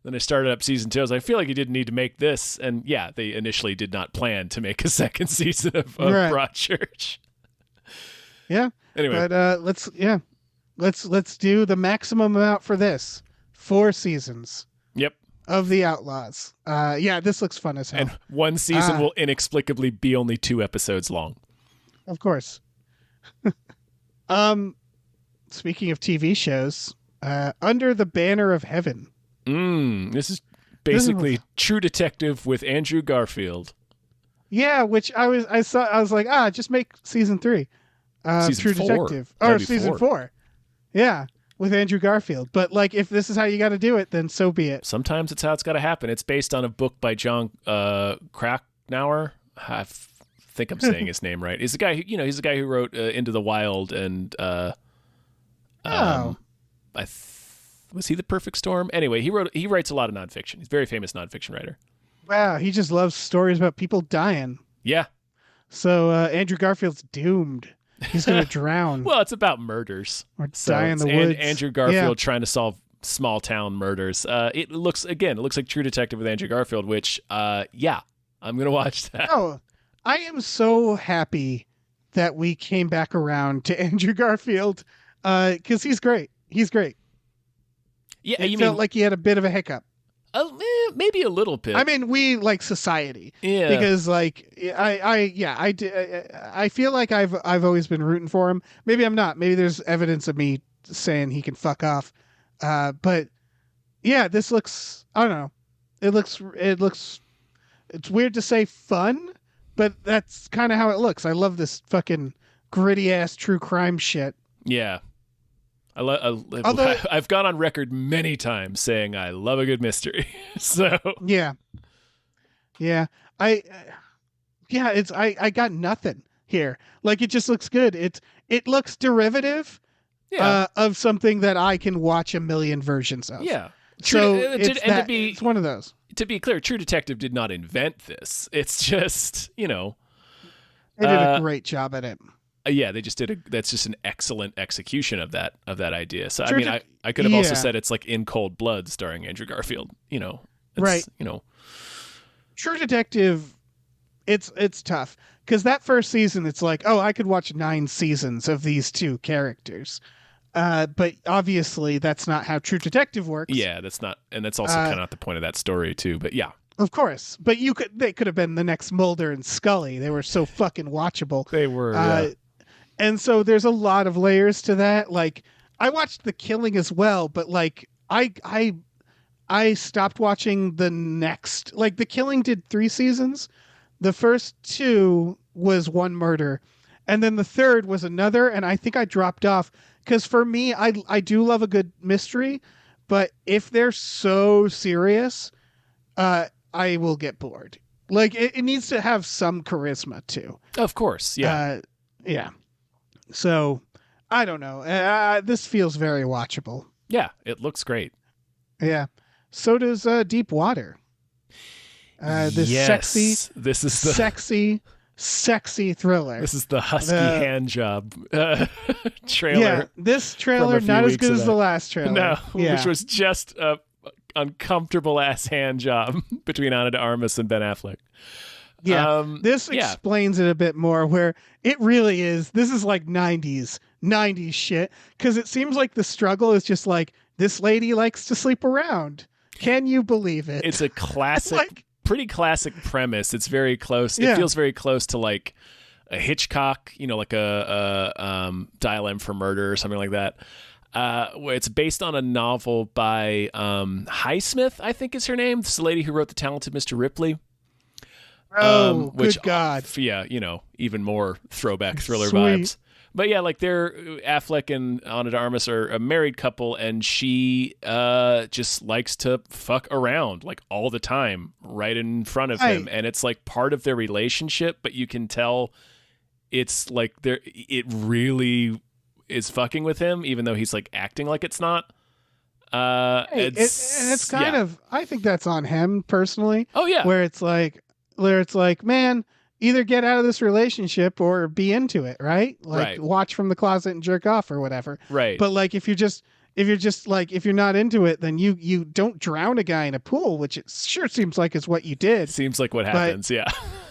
Then I started up season 2. I was like, I feel like you didn't need to make this. And yeah, they initially did not plan to make a second season of Broadchurch. Yeah. Anyway, but let's do the maximum amount for this. 4 seasons. Yep. Of The Outlaws. This looks fun as hell. And one season will inexplicably be only 2 episodes long. Of course. Speaking of TV shows, Under the Banner of Heaven. This is basically True Detective with Andrew Garfield. Yeah, which I was like, just make season 3. Season True 4. Detective. Or season 4. Yeah. With Andrew Garfield. But like, if this is how you got to do it, then so be it. Sometimes it's how it's got to happen. It's based on a book by John Krakauer. I think I'm saying his name right. He's the guy who wrote Into the Wild and was he The Perfect Storm? Anyway, he writes a lot of nonfiction. He's a very famous nonfiction writer. Wow, he just loves stories about people dying. Yeah. So Andrew Garfield's doomed. He's going to drown. Well, it's about murders. Or die in the woods. Andrew Garfield trying to solve small town murders. It looks like True Detective with Andrew Garfield, which, I'm going to watch that. Oh, I am so happy that we came back around to Andrew Garfield because he's great. He's great. Yeah, it felt like he had a bit of a hiccup. Maybe a little bit. I mean, we like society. Yeah. Because like I feel like I've always been rooting for him. Maybe I'm not. Maybe there's evidence of me saying he can fuck off. But yeah, this looks, I don't know. It looks it's weird to say fun, but that's kind of how it looks. I love this fucking gritty ass true crime shit. Yeah. Although, I've gone on record many times saying I love a good mystery. So yeah. I got nothing here. Like, it just looks good. It looks derivative of something that I can watch a million versions of. Yeah. It's one of those. To be clear, True Detective did not invent this. It's just, They did a great job at it. Yeah, they just did that's just an excellent execution of that idea. So True I could have also said it's like In Cold Blood starring Andrew Garfield, right. True Detective, it's tough because that first season, it's like, oh, I could watch 9 seasons of these two characters. But obviously that's not how True Detective works. Yeah, that's not, and that's also kind of not the point of that story too, but yeah. Of course. But they could have been the next Mulder and Scully. They were so fucking watchable. They were, And so there's a lot of layers to that. Like, I watched The Killing as well, but like I stopped watching the next. Like, The Killing did 3 seasons. The first 2 was one murder, and then the third was another, and I think I dropped off because for me, I do love a good mystery, but if they're so serious, I will get bored. Like, it needs to have some charisma too. Of course, yeah. Yeah. So, I don't know. This feels very watchable. Yeah, it looks great. Yeah. So does Deep Water. This sexy thriller. This is the husky hand job trailer. Yeah, this trailer not as good as the last trailer. No, which was just a uncomfortable ass hand job between Ana de Armas and Ben Affleck. Yeah, this explains it a bit more, where it really is. This is like 90s shit, because it seems like the struggle is just like, this lady likes to sleep around. Can you believe it? It's a classic, pretty classic premise. It's very close. It feels very close to like a Hitchcock, like a Dial M for Murder or something like that. It's based on a novel by Highsmith, I think is her name. This is the lady who wrote The Talented Mr. Ripley. Good God. Yeah, even more throwback thriller Sweet. vibes. But yeah, like Affleck and Ana de Armas are a married couple, and she just likes to fuck around like all the time right in front of him. And it's like part of their relationship, but you can tell it's like it really is fucking with him, even though he's like acting like it's not. It's kind of, I think that's on him personally. Oh yeah. Where it's like, man, either get out of this relationship or be into it, right? Like, watch from the closet and jerk off or whatever. Right. But like, if you're not into it, then you don't drown a guy in a pool, which it sure seems like is what you did. Seems like what happens. Yeah.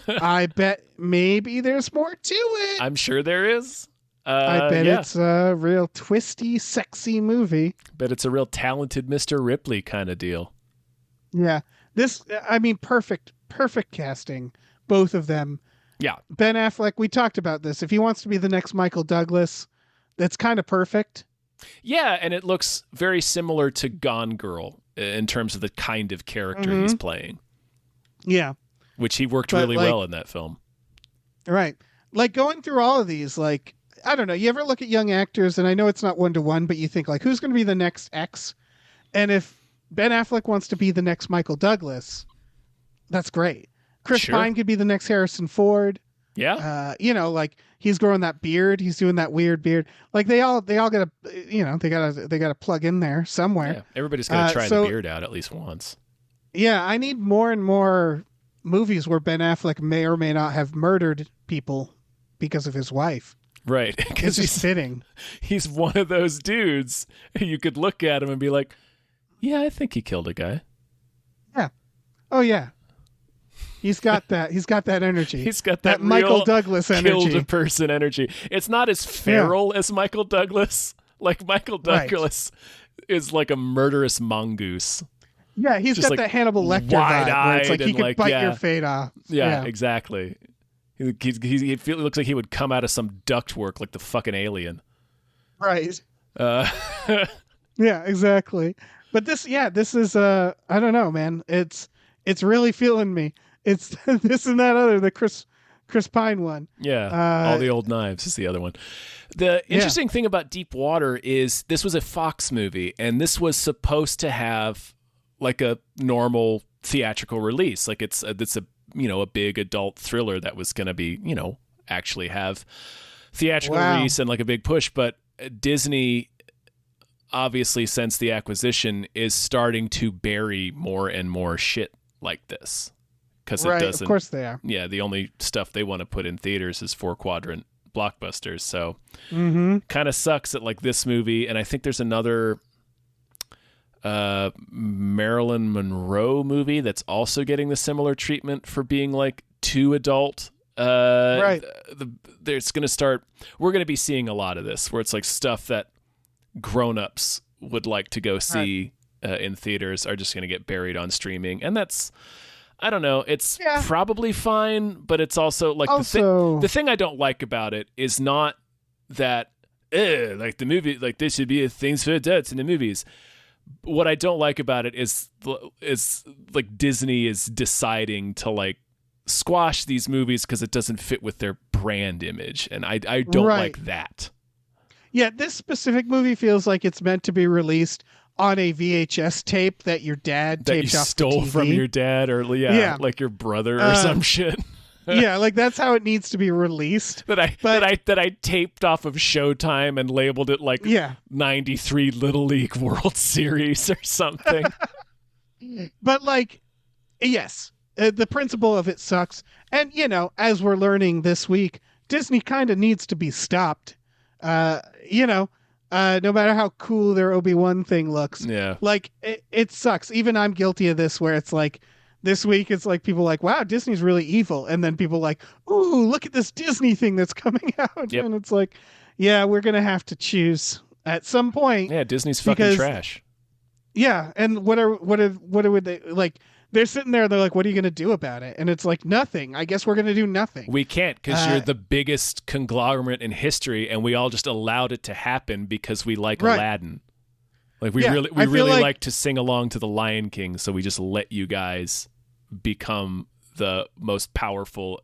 I bet maybe there's more to it. I'm sure there is. I bet it's a real twisty, sexy movie. Bet it's a real Talented Mr. Ripley kind of deal. Yeah. Perfect casting, both of them. Yeah. Ben Affleck, we talked about this. If he wants to be the next Michael Douglas, that's kind of perfect. Yeah, and it looks very similar to Gone Girl in terms of the kind of character he's playing. Yeah. Which he worked really well in that film. Right. Like, going through all of these, like, I don't know, you ever look at young actors, and I know it's not 1-to-1, but you think, like, who's going to be the next X? And if Ben Affleck wants to be the next Michael Douglas, that's great. Chris Pine could be the next Harrison Ford. Yeah. Like, he's growing that beard. He's doing that weird beard. Like, they all gotta, they gotta plug in there somewhere. Yeah. Everybody's got to try the beard out at least once. Yeah. I need more and more movies where Ben Affleck may or may not have murdered people because of his wife. Right. Because he's fitting. He's one of those dudes. You could look at him and be like, yeah, I think he killed a guy. Yeah. Oh yeah. He's got that energy. He's got that Michael Douglas energy. Killed a person energy. It's not as feral as Michael Douglas. Like, Michael Douglas is like a murderous mongoose. Yeah, he's just got that Hannibal Lecter vibe where it's like he could bite your fate off. Yeah, exactly. He looks like he would come out of some ductwork like the fucking alien. Right. Yeah, exactly. But this is I don't know, man. It's really feeling me. It's this and that other, the Chris Pine one. Yeah, All the Old Knives is the other one. The interesting thing about Deep Water is this was a Fox movie, and this was supposed to have like a normal theatrical release. Like it's a a big adult thriller that was going to be actually have theatrical release and like a big push. But Disney, obviously, since the acquisition, is starting to bury more and more shit like this. Because it doesn't. Of course they are. Yeah, the only stuff they want to put in theaters is 4-quadrant blockbusters. So kind of sucks that like this movie, and I think there's another Marilyn Monroe movie that's also getting the similar treatment for being like too adult. There's going to start. We're going to be seeing a lot of this, where it's like stuff that grown-ups would like to go see in theaters are just going to get buried on streaming, and that's. I don't know. It's probably fine, but it's also like the thing I don't like about it is not that like the movie, like there should be things for adults in the movies. What I don't like about it is like Disney is deciding to like squash these movies because it doesn't fit with their brand image, and I don't like that. Yeah, this specific movie feels like it's meant to be released on a VHS tape that your dad taped off stole the TV. From your dad, or like your brother or some shit. Yeah, like that's how it needs to be released. that I taped off of Showtime and labeled it like 93 Little League World Series or something. But like, yes, the principle of it sucks. And as we're learning this week, Disney kind of needs to be stopped. No matter how cool their Obi-Wan thing looks. Yeah. Like, it sucks. Even I'm guilty of this, where it's like, this week it's like people like, wow, Disney's really evil. And then people like, ooh, look at this Disney thing that's coming out. Yep. And it's like, yeah, we're going to have to choose at some point. Yeah, Disney's fucking trash. Yeah. And what would they, like, they're sitting there, they're like, what are you going to do about it? And it's like, nothing. I guess we're going to do nothing. We can't, because you're the biggest conglomerate in history, and we all just allowed it to happen because we like Aladdin. Like we really like to sing along to the Lion King, so we just let you guys become the most powerful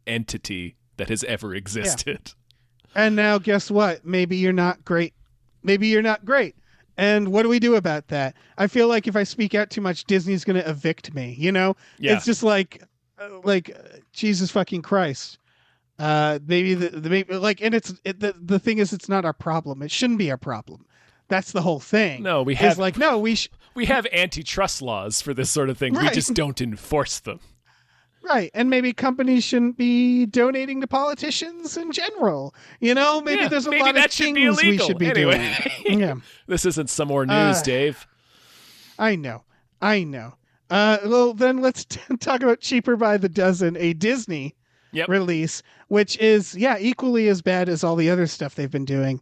entity that has ever existed. Yeah. And now guess what? Maybe you're not great. And what do we do about that? I feel like if I speak out too much, Disney's going to evict me. Yeah. It's just like Jesus fucking Christ. Maybe and the thing is, it's not our problem. It shouldn't be our problem. That's the whole thing. No, we have we have antitrust laws for this sort of thing. Right. We just don't enforce them. Right. And maybe companies shouldn't be donating to politicians in general. Maybe there's a lot of things we should be doing. Yeah. This isn't some more news, Dave. I know. Well, then let's talk about Cheaper by the Dozen, a Disney release, which is, equally as bad as all the other stuff they've been doing.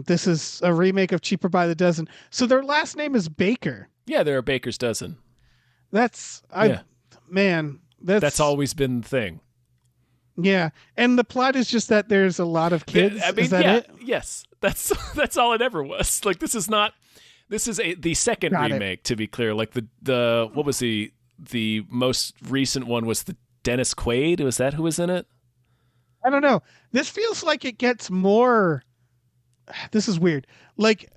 This is a remake of Cheaper by the Dozen. So their last name is Baker. Yeah, they're a baker's dozen. That's always been the thing. Yeah, and the plot is just that there's a lot of kids. Is that it? Yes, that's all it ever was. Like this is the second remake, to be clear. Like the what was the most recent one was the Dennis Quaid. Was that who was in it? I don't know. This feels like it gets more. This is weird. Like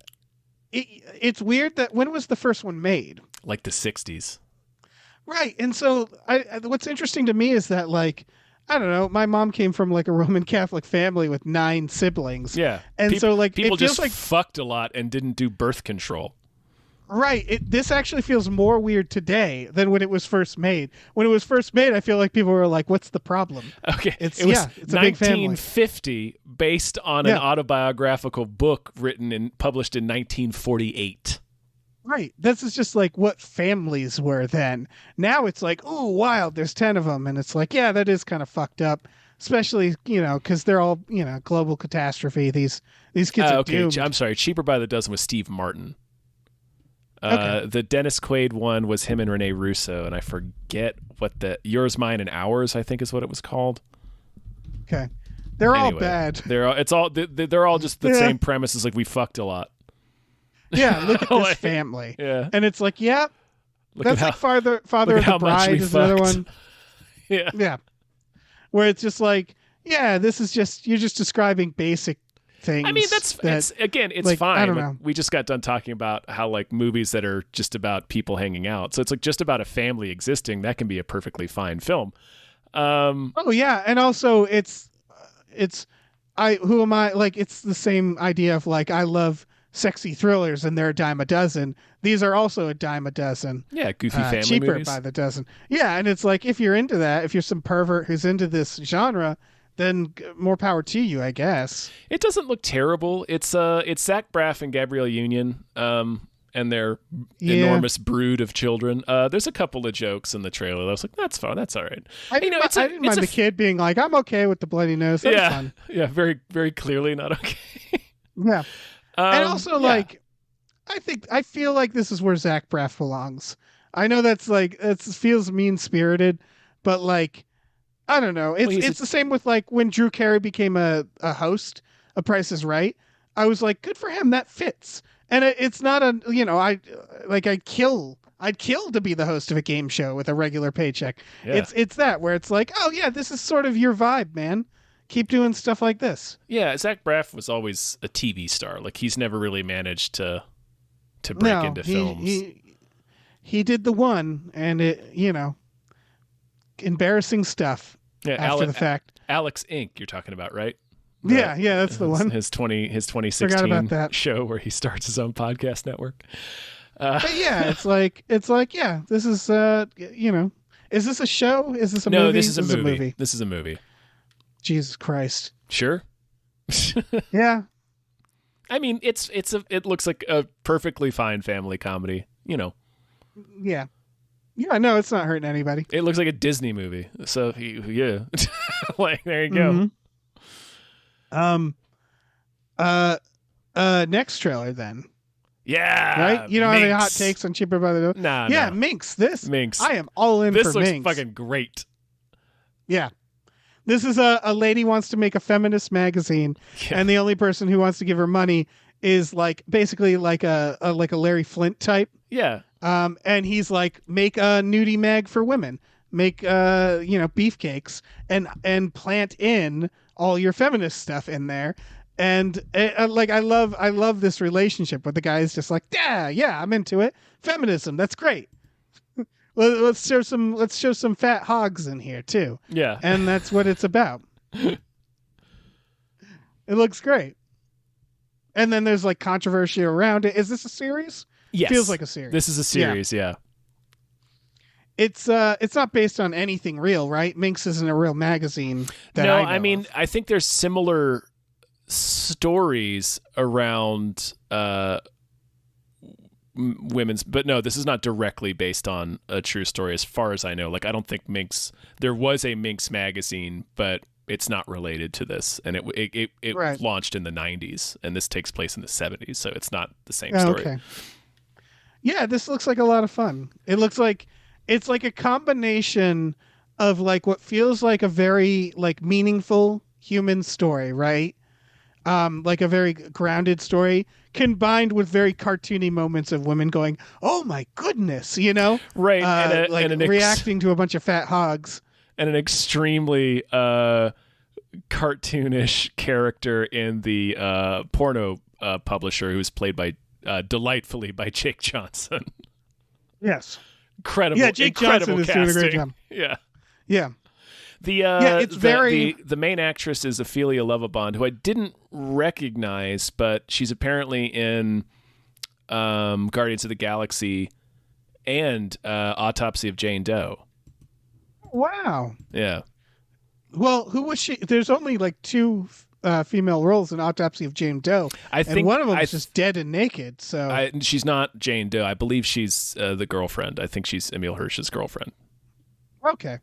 it's weird that when was the first one made? Like the 60s. Right. And so what's interesting to me is that, like, I don't know, my mom came from like a Roman Catholic family with 9 siblings. Yeah. And so like people it feels just like fucked a lot and didn't do birth control. Right. This actually feels more weird today than when it was first made. When it was first made, I feel like people were like, what's the problem? Okay. It's a big family. 1950, based on an autobiographical book published in 1948. Right. This is just like what families were then. Now it's like, oh, wild, there's 10 of them. And it's like, yeah, that is kind of fucked up. Especially, because they're all, global catastrophe. These kids are doomed. I'm sorry. Cheaper by the Dozen was Steve Martin. Okay. The Dennis Quaid one was him and Rene Russo, and I forget what the Yours, Mine, and Ours, I think is what it was called. Okay. They're all Anyway, bad. They're all just the same premises. Like, we fucked a lot. Yeah, look at this Like, family. Yeah. And it's like, yeah, Look that's at like how, Father look of at how the much we Bride is another fucked. one. Yeah. Yeah. Where it's just like, yeah, this is just, you're just describing basic things. I mean, it's like, fine. I don't Like, know. we just got done talking about how, like, movies that are just about people hanging out. So it's like just about a family existing. That can be a perfectly fine film. Oh yeah, and also it's who am I? Like, it's the same idea of like, I love sexy thrillers and they're a dime a dozen. These are also a dime a dozen. Yeah, goofy family cheaper movies. by the dozen. Yeah, and it's like, if you're into that, if you're some pervert who's into this genre, then more power to you, I guess. It doesn't look terrible. It's Zach Braff and Gabrielle Union, and their enormous brood of children. There's a couple of jokes in the trailer. I was like, that's fun. That's all right. I didn't mind the kid being like, I'm okay with the bloody nose. That's fun. Yeah, very, very clearly not okay. Yeah. And also, yeah. like, I feel like this is where Zach Braff belongs. I know that's like, it feels mean spirited, but like, I don't know. It's the same with like when Drew Carey became a host of Price is Right. I was like, good for him. That fits. And it's not I'd kill to be the host of a game show with a regular paycheck. Yeah. It's that where it's like, oh yeah, this is sort of your vibe, man. Keep doing stuff like this. Yeah, Zach Braff was always a TV star. Like, he's never really managed to break into films. He did the one, and it, embarrassing stuff after the fact. Alex Inc. You're talking about, right? Yeah, that's the one. His 2016 Forgot about that. show where he starts his own podcast network. But yeah, it's like, yeah, this is, is this a show? Is this a movie? No, this is a movie. This is a movie. Jesus Christ. Sure. Yeah. I mean, it looks like a perfectly fine family comedy, Yeah. Yeah, no, it's not hurting anybody. It looks like a Disney movie. So, yeah. Like, there you go. Mm-hmm. Next trailer then. Yeah. Right? You don't have any Minx. hot takes on Cheaper by the Dozen? Nah, Yeah, no. Minx. Minx. I am all in This for looks Minx. fucking great. Yeah. This is a lady wants to make a feminist magazine, Yeah. and the only person who wants to give her money is like basically like a Larry Flint type. Yeah. And he's like, make a nudie mag for women, make beefcakes, and plant in all your feminist stuff in there. And like, I love this relationship where the guy is just like, yeah, I'm into it. Feminism, that's great. Let's show some fat hogs in here too. Yeah. And that's what it's about. It looks great. And then there's like controversy around it. Is this a series? Yes. Feels like a series. This is a series, yeah. It's not based on anything real, right? Minx isn't a real magazine. I mean, I think there's similar stories around women's, but no, this is not directly based on a true story as far as I know. Like, I don't think there was a Minx magazine, but it's not related to this, and it Right. launched in the 90s, and this takes place in the 70s, so it's not the same story. Okay. Yeah, this looks like a lot of fun. It looks like it's like a combination of like what feels like a very like meaningful human story, right? Like a very grounded story combined with very cartoony moments of women going, "Oh my goodness," Right, reacting to a bunch of fat hogs. And an extremely cartoonish character in the porno publisher, who's played delightfully by Jake Johnson. Yes. Incredible. Yeah, Jake incredible Johnson is casting. doing a great job. Yeah. Yeah. The main actress is Ophelia Lovabond, who I didn't recognize, but she's apparently in Guardians of the Galaxy and Autopsy of Jane Doe. Wow. Yeah. Well, who was she? There's only like two female roles in Autopsy of Jane Doe. I think and one of them is just dead and naked. So she's not Jane Doe. I believe she's the girlfriend. I think she's Emil Hirsch's girlfriend. Okay.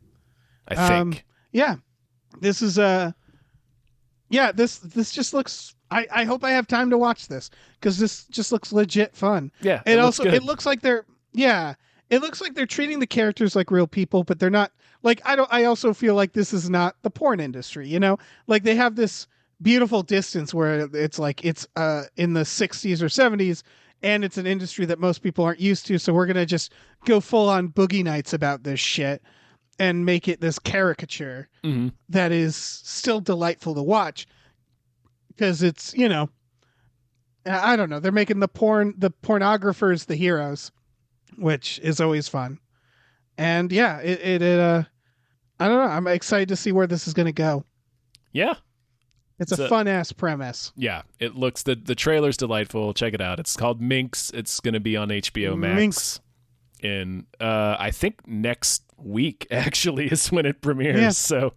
I think. Yeah. This is this just looks I hope I have time to watch this because this just looks legit fun. Yeah, And looks also good. it looks like it looks like they're treating the characters like real people, but they're not. Like I also feel like this is not the porn industry, you know? Like they have this beautiful distance where it's like it's in the 60s or 70s and it's an industry that most people aren't used to, so we're going to just go full on Boogie Nights about this shit and make it this caricature that is still delightful to watch because it's, you know, I don't know, they're making the pornographers the heroes, which is always fun. And yeah, it I don't know. I'm excited to see where this is going to go. Yeah. It's a fun ass premise. Yeah. It looks, the trailer's delightful. Check it out. It's called Minx. It's going to be on HBO Max Minx. in, I think next week actually is when it premieres. Yeah. So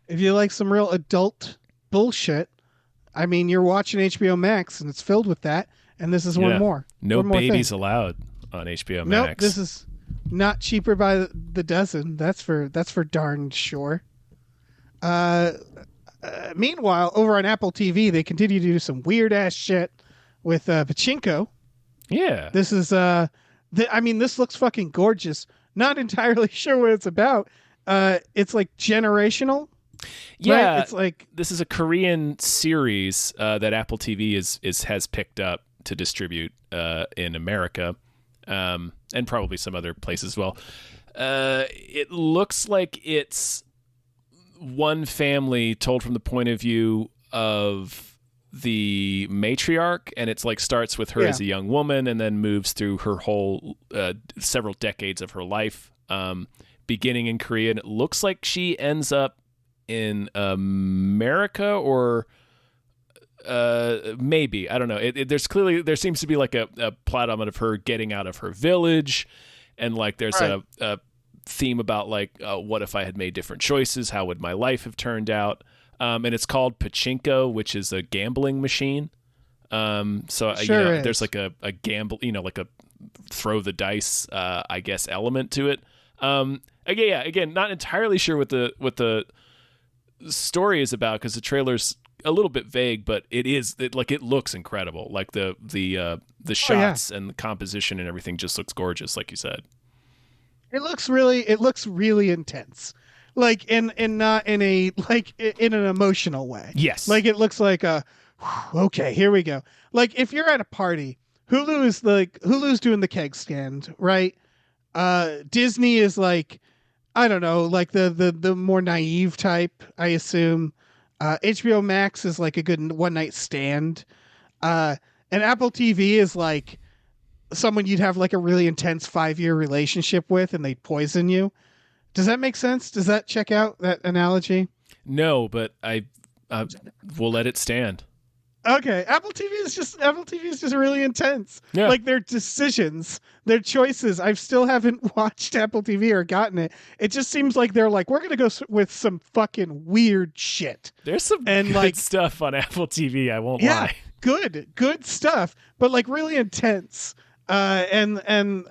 if you like some real adult bullshit, I mean, you're watching HBO Max and it's filled with that. And this is one more. No one more babies thing. allowed on HBO Max. Nope, this is not cheaper by the dozen. That's for darn sure. Meanwhile, over on Apple TV, they continue to do some weird ass shit with Pachinko. Yeah. This is I mean, this looks fucking gorgeous. Not entirely sure what it's about. It's like generational. Yeah. Right? It's like this is a Korean series that Apple TV has picked up to distribute in America. And probably some other places as well. It looks like it's one family told from the point of view of the matriarch, and it's like starts with her as a young woman and then moves through her whole several decades of her life, beginning in Korea. And it looks like she ends up in America or maybe, I don't know. There seems to be like a plot element of her getting out of her village, and like there's a theme about like what if I had made different choices, how would my life have turned out, and it's called Pachinko, which is a gambling machine. There's like a gamble, like a throw the dice I guess element to it. Again, not entirely sure what the story is about because the trailer's a little bit vague, but it looks incredible. Like the shots and the composition and everything just looks gorgeous, like you said. it looks really intense. Like in not in a like in an emotional way. Yes. Like it looks like okay, here we go. Like if you're at a party, Hulu's doing the keg stand, right? Disney is like, I don't know, like the more naive type, I assume. HBO Max is like a good one night stand. And Apple TV is like someone you'd have like a really intense 5-year relationship with and they'd poison you. Does that make sense? Does that check out that analogy? No, but I will let it stand. Okay, Apple TV is just really intense. Yeah. Like their decisions, their choices. I still haven't watched Apple TV or gotten it. It just seems like they're like, we're gonna go with some fucking weird shit. There's some good stuff on Apple TV. I won't lie. Good stuff, but like really intense. And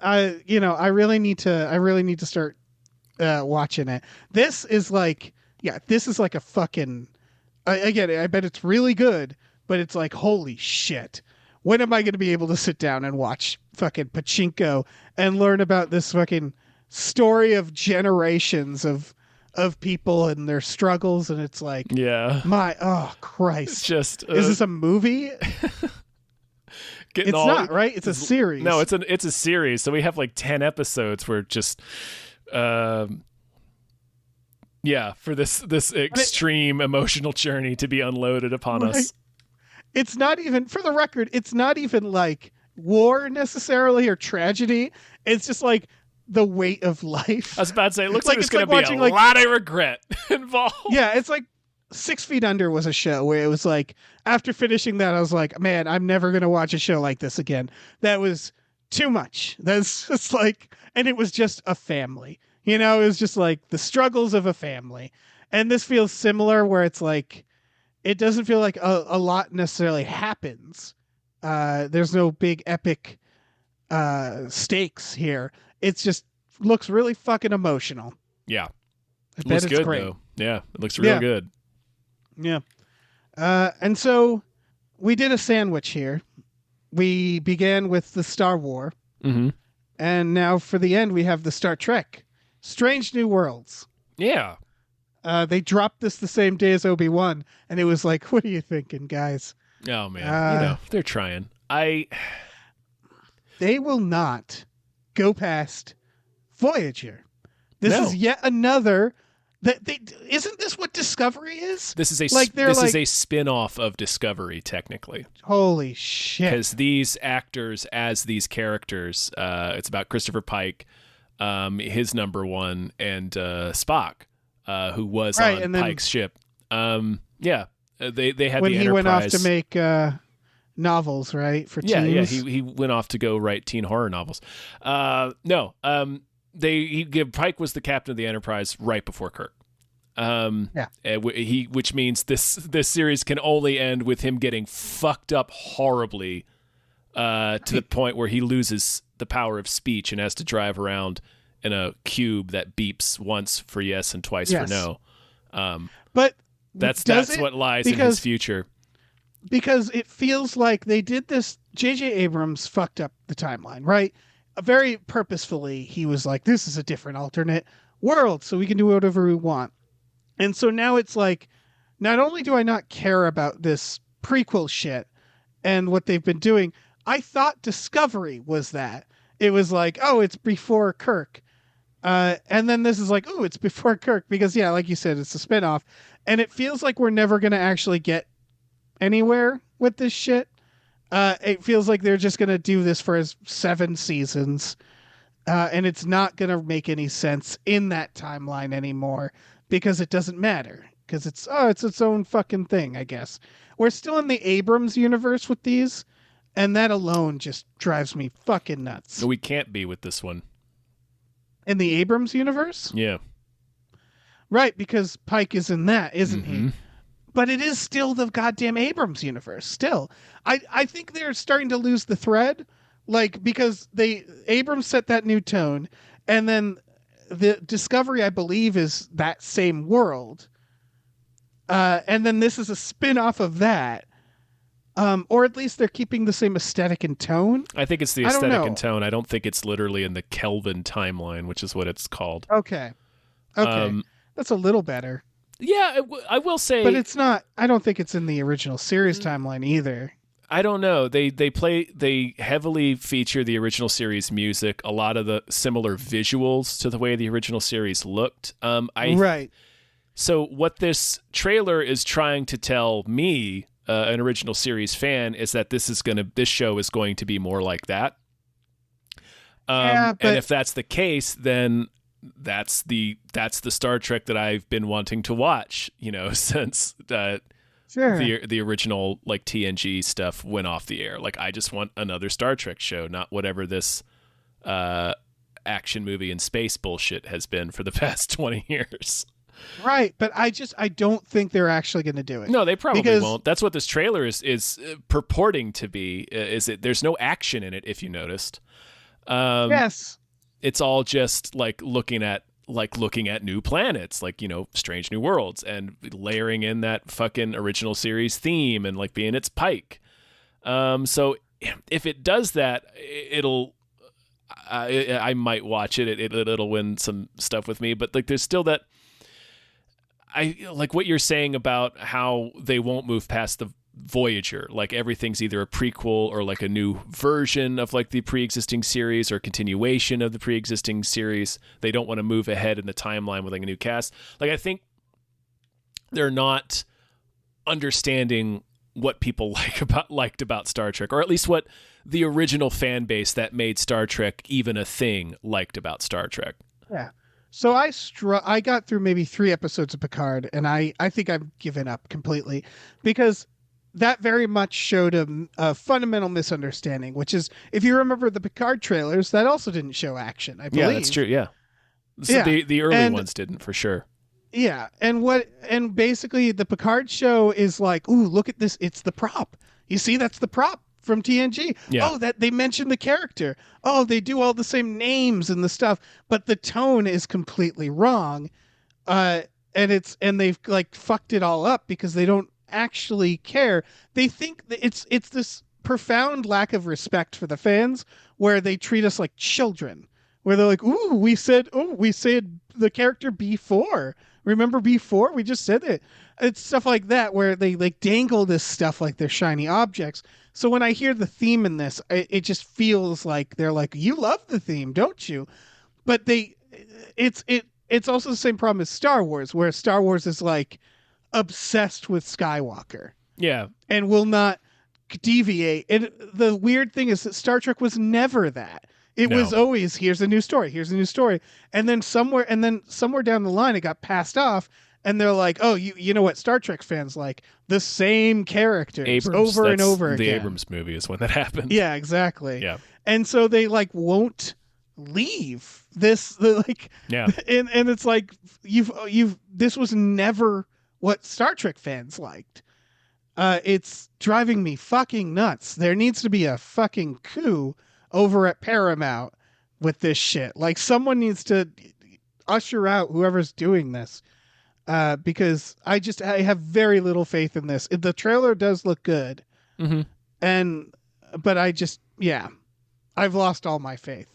I really need to start watching it. This is like a fucking. Again, I bet it's really good. But it's like, holy shit. When am I going to be able to sit down and watch fucking Pachinko and learn about this fucking story of generations of people and their struggles? And it's like, oh, Christ. It's just, is this a movie? It's not, right? It's a series. No, it's a series. So we have like 10 episodes where just, for this extreme emotional journey to be unloaded upon us. It's not even, for the record, it's not even like war necessarily or tragedy. It's just like the weight of life. I was about to say, it looks like there's going to be a lot of regret involved. Yeah, it's like 6 Feet Under was a show where it was like, after finishing that, I was like, man, I'm never going to watch a show like this again. That was too much. That's just like, and it was just a family. It was just like the struggles of a family. And this feels similar where it's like, it doesn't feel like a lot necessarily happens. There's no big epic stakes here. It's just looks really fucking emotional. Yeah. It looks good, great. though. Yeah, it looks real good. Yeah. And so we did a sandwich here. We began with the Star War, and now for the end we have the Star Trek, Strange New Worlds. Yeah. They dropped this the same day as Obi-Wan, and it was like, what are you thinking, guys? Oh man, they're trying. They will not go past Voyager. This is yet another. Isn't this what Discovery is? This is is a spin-off of Discovery, technically. Holy shit! Because these actors as these characters, it's about Christopher Pike, his number one, and Spock, who was on Pike's ship. They had when the he Enterprise. Went off to make novels, right? For teens. He went off to go write teen horror novels. Pike was the captain of the Enterprise right before Kirk. Which means this series can only end with him getting fucked up horribly to the point where he loses the power of speech and has to drive around in a cube that beeps once for yes and twice for no. But that's what lies in his future. Because it feels like they did this. J.J. Abrams fucked up the timeline, right? Very purposefully, he was like, this is a different alternate world, so we can do whatever we want. And so now it's like, not only do I not care about this prequel shit and what they've been doing, I thought Discovery was that. It was like, oh, it's before Kirk. And then this is like, oh, it's before Kirk. Because, yeah, like you said, it's a spinoff. And it feels like we're never going to actually get anywhere with this shit. It feels like they're just going to do this for 7 seasons. And it's not going to make any sense in that timeline anymore because it doesn't matter. Because it's its own fucking thing, I guess. We're still in the Abrams universe with these, and that alone just drives me fucking nuts. We can't be with this one. In the Abrams universe? Yeah. Right, because Pike is in that, isn't he? But it is still the goddamn Abrams universe. Still, I think they're starting to lose the thread, like because Abrams set that new tone, and then the Discovery, I believe, is that same world, and then this is a spin-off of that, or at least they're keeping the same aesthetic and tone. I think it's the aesthetic and tone. I don't think it's literally in the Kelvin timeline, which is what it's called. Okay, that's a little better. Yeah, I will say, but it's not. I don't think it's in the original series timeline either. I don't know. They heavily feature the original series music, a lot of the similar visuals to the way the original series looked. Right. So what this trailer is trying to tell me, an original series fan, is that this show is going to be more like that. And if that's the case, then that's the Star Trek that I've been wanting to watch, since the original like TNG stuff went off the air. Like I just want another Star Trek show, not whatever this action movie in space bullshit has been for the past 20 years. Right, but I don't think they're actually going to do it. No, they probably won't. That's what this trailer is purporting to be. Is it? There's no action in it, if you noticed. Yes. It's all just like looking at new planets, like, Strange New Worlds, and layering in that fucking original series theme and like being its Pike. So if it does that, I might watch it. It'll win some stuff with me, but like there's still that. I like what you're saying about how they won't move past the Voyager, like everything's either a prequel or like a new version of like the pre-existing series or continuation of the pre-existing series. They don't want to move ahead in the timeline with like a new cast. Like I think they're not understanding what people liked about Star Trek, or at least what the original fan base that made Star Trek even a thing liked about Star Trek. Yeah. So I got through maybe 3 episodes of Picard, and I think I've given up completely because that very much showed a fundamental misunderstanding, which is, if you remember the Picard trailers, that also didn't show action, I believe. Yeah, that's true, yeah. So the early ones didn't, for sure. Yeah, and basically the Picard show is like, ooh, look at this, it's the prop. You see, that's the prop from TNG. Yeah. Oh, that they mentioned the character. Oh, they do all the same names and the stuff, but the tone is completely wrong. And they've like fucked it all up because they don't actually care. They think that it's this profound lack of respect for the fans where they treat us like children, where they're like, we said the character B4. Remember B4? We just said it. It's stuff like that where they like dangle this stuff like they're shiny objects. So when I hear the theme in this, it just feels like they're like, you love the theme, don't you? But it's also the same problem as Star Wars, where Star Wars is like obsessed with Skywalker. Yeah. And will not deviate. And the weird thing is that Star Trek was never that. It was always, here's a new story. And then somewhere down the line, it got passed off. And they're like, oh, you know what Star Trek fans like? The same characters over and over again. The Abrams movie is when that happened. Yeah, exactly. Yeah. And so they like won't leave this yeah. And it's like this was never what Star Trek fans liked. It's driving me fucking nuts. There needs to be a fucking coup over at Paramount with this shit. Like someone needs to usher out whoever's doing this. Because I have very little faith in this. The trailer does look good. Mm-hmm. But I've lost all my faith.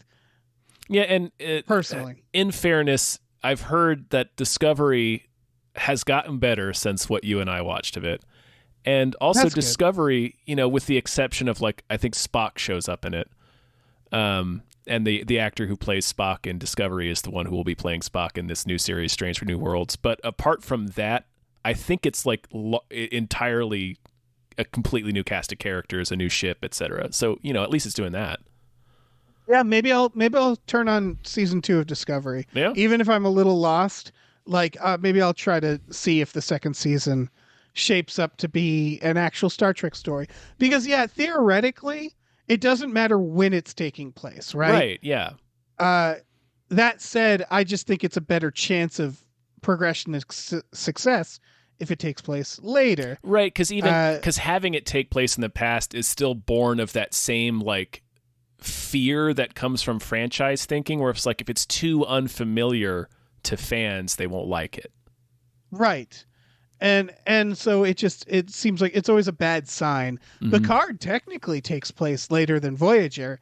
Yeah. And personally, in fairness, I've heard that Discovery has gotten better since what you and I watched of it. And also That's Discovery, with the exception of like, I think Spock shows up in it. And the actor who plays Spock in Discovery is the one who will be playing Spock in this new series, Strange for New Worlds. But apart from that, I think it's like entirely a completely new cast of characters, a new ship, etc. So, at least it's doing that. Yeah, maybe I'll turn on season 2 of Discovery. Yeah. Even if I'm a little lost, like maybe I'll try to see if the second season shapes up to be an actual Star Trek story. Because theoretically, it doesn't matter when it's taking place, right? Right, yeah. That said, I just think it's a better chance of progression and success if it takes place later. Right, because having it take place in the past is still born of that same like fear that comes from franchise thinking, where it's like if it's too unfamiliar to fans, they won't like it. Right. And so it seems like it's always a bad sign. Mm-hmm. Picard technically takes place later than Voyager.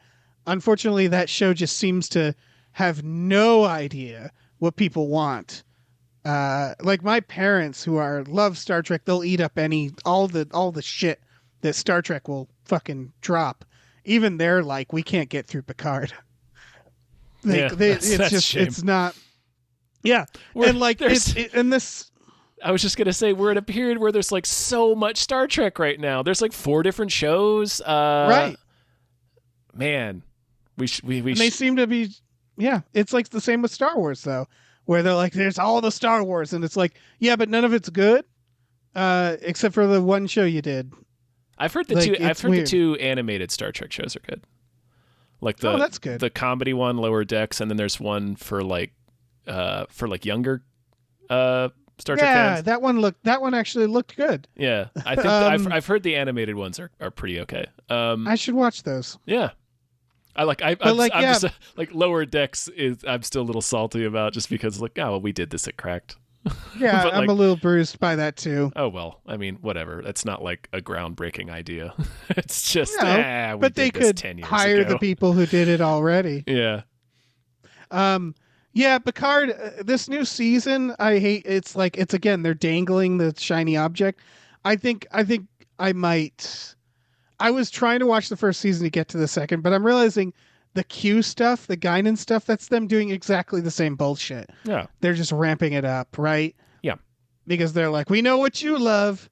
Unfortunately, that show just seems to have no idea what people want. Like my parents who love Star Trek, they'll eat up all the shit that Star Trek will fucking drop. Even they're like, we can't get through Picard. It's not. Yeah. I was just going to say, we're at a period where there's like so much Star Trek right now. There's like 4 different shows. Right. Man, they seem to be, it's like the same with Star Wars though, where they're like, there's all the Star Wars and it's like, yeah, but none of it's good. Except for the one show you did. I've heard the 2 animated Star Trek shows are good. Like that's good. The comedy one, Lower Decks. And then there's one for younger, Star Trek fans. That one actually looked good. Yeah, I think I've heard the animated ones are pretty okay. I should watch those. Yeah, just Lower Decks is I'm still a little salty about just because we did this at Cracked. Yeah, I'm a little bruised by that too. Oh well, I mean whatever. That's not like a groundbreaking idea. It's just but they could 10 years hire ago. the people who did it already. Yeah. Yeah, Picard, this new season, I hate. It's again, they're dangling the shiny object. I think I might. I was trying to watch the first season to get to the second, but I'm realizing the Q stuff, the Guinan stuff, that's them doing exactly the same bullshit. Yeah. They're just ramping it up, right? Yeah. Because they're like, we know what you love.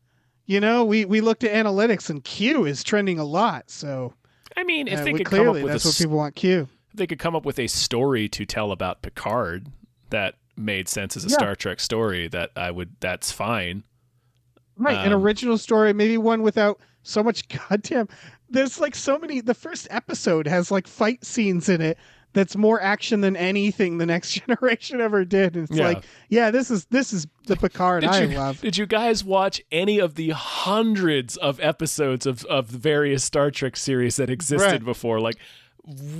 We looked at analytics and Q is trending a lot. So, I mean, if they could clearly come up with that's what people want Q. They could come up with a story to tell about Picard that made sense as a Star Trek story, that's fine. Right. An original story, maybe one without so much goddamn. There's like so many. The first episode has like fight scenes in it that's more action than anything the Next Generation ever did. And it's this is the Picard I love. Did you guys watch any of the hundreds of episodes of the various Star Trek series that existed before? Like,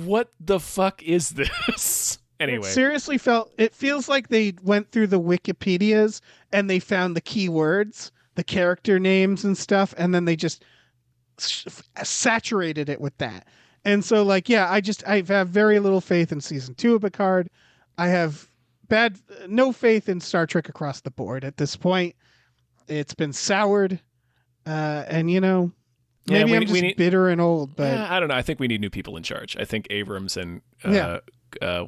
what the fuck is this? Anyway, it feels like they went through the Wikipedias and they found the keywords the character names and stuff, and then they just saturated it with that. And so, like, yeah, I have very little faith in season 2 of Picard. I have no faith in Star Trek across the board at this point. It's been soured, and maybe I'm just bitter and old. But I don't know. I think we need new people in charge. I think Abrams and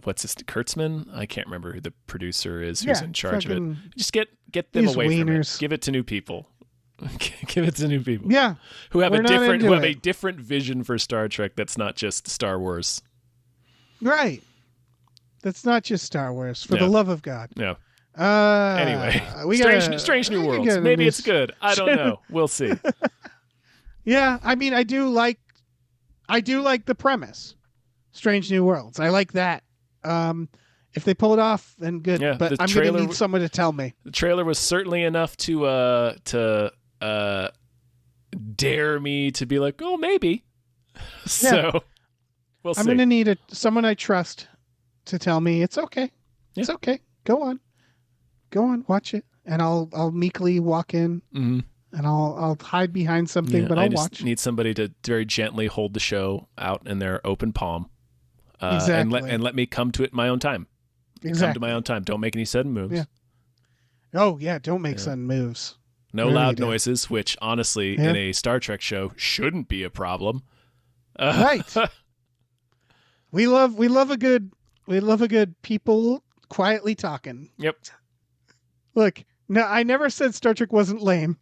what's this, Kurtzman? I can't remember who the producer is who's in charge of it. Just get them away from it. Give it to new people. Give it to new people. Yeah, who have a different vision for Star Trek. That's not just Star Wars. Right. That's not just Star Wars. For the love of God. Yeah. Anyway, Strange New Worlds. Maybe it's good. I don't know. We'll see. Yeah, I mean, I do like the premise. Strange New Worlds. I like that. If they pull it off, then good. Yeah, but I'm going to need someone to tell me. The trailer was certainly enough to dare me to be like, oh, maybe. So we'll see. I'm going to need someone I trust to tell me it's okay. Yeah. It's okay. Go on, watch it, and I'll meekly walk in, and I'll hide behind something, but I'll watch. I just need somebody to very gently hold the show out in their open palm, exactly, and let me come to it in my own time. Exactly. Come to my own time. Don't make any sudden moves. Yeah. Oh yeah, don't make sudden moves. No loud noises, which honestly, in a Star Trek show, shouldn't be a problem. Right. We love a good people quietly talking. Yep. Look, no, I never said Star Trek wasn't lame.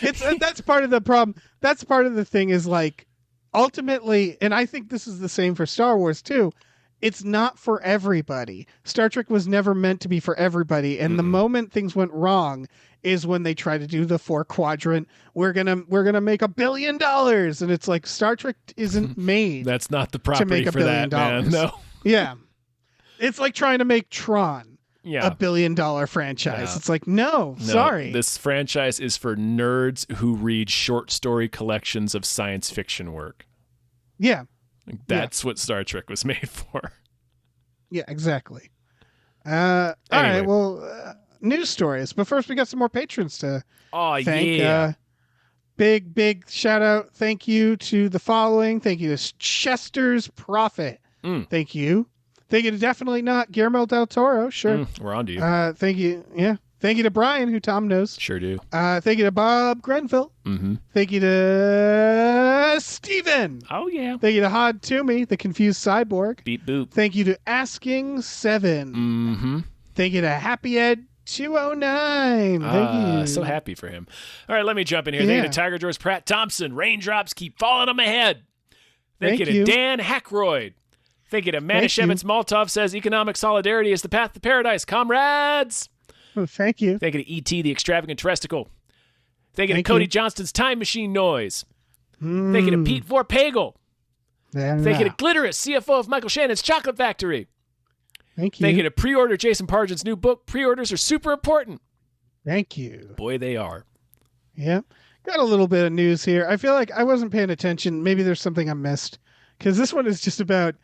That's part of the problem. That's part of the thing is, like, ultimately, and I think this is the same for Star Wars too, it's not for everybody. Star Trek was never meant to be for everybody. And the moment things went wrong is when they try to do the 4-quadrant, we're gonna make $1 billion. And it's like, Star Trek isn't made. That's not the property for that, man. No. Yeah. It's like trying to make Tron $1 billion franchise. Yeah. It's like, no, sorry. This franchise is for nerds who read short story collections of science fiction work. Yeah. That's what Star Trek was made for. Yeah, exactly. All right, well, news stories. But first, we got some more patrons to thank. Yeah. Big shout out. Thank you to the following. Thank you to Chester's Prophet. Thank you. Thank you to Definitely Not Guillermo del Toro. Sure. We're on to you. Thank you. Yeah. Thank you to Brian, who Tom knows. Sure do. Thank you to Bob Grenville. Thank you to Steven. Oh, yeah. Thank you to Hod Toomey, the confused cyborg. Beep boop. Thank you to Asking 7. Thank you to Happy Ed 209. Thank you. So happy for him. All right, let me jump in here. Thank you to Tiger George Pratt Thompson. Raindrops keep falling on my head. Thank you to Dan Hackroyd. Thank you to Manischewitz Maltov says economic solidarity is the path to paradise, comrades. Oh, thank you. Thank you to E.T., the extravagant terresticle. Thank you to Cody Johnston's time machine noise. Thank you to Pete Vorpagel. Thank you to Glitterous, CFO of Michael Shannon's Chocolate Factory. Thank you. Thank you to pre-order Jason Pargin's new book. Pre-orders are super important. Thank you. Boy, they are. Yep. Got a little bit of news here. I feel like I wasn't paying attention. Maybe there's something I missed. Because this one is just about,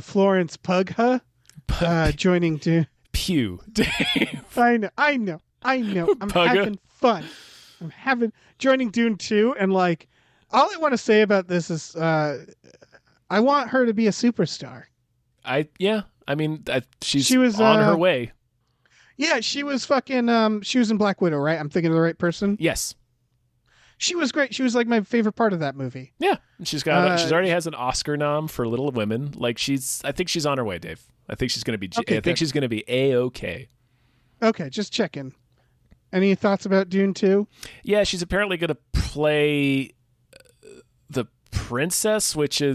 Florence Pugha joining to... Pew, Dave. I know. I'm having fun. Joining Dune 2, and like, all I want to say about this is, I want her to be a superstar. She was on her way. Yeah, she was she was in Black Widow, right? I'm thinking of the right person. Yes. She was great. She was like my favorite part of that movie. Yeah, she's already has an Oscar nom for Little Women. Like I think she's on her way, Dave. I think she's going to be. Okay, I think she's going to be A-OK. Okay, just checking. Any thoughts about Dune 2? Yeah, she's apparently going to play the princess, which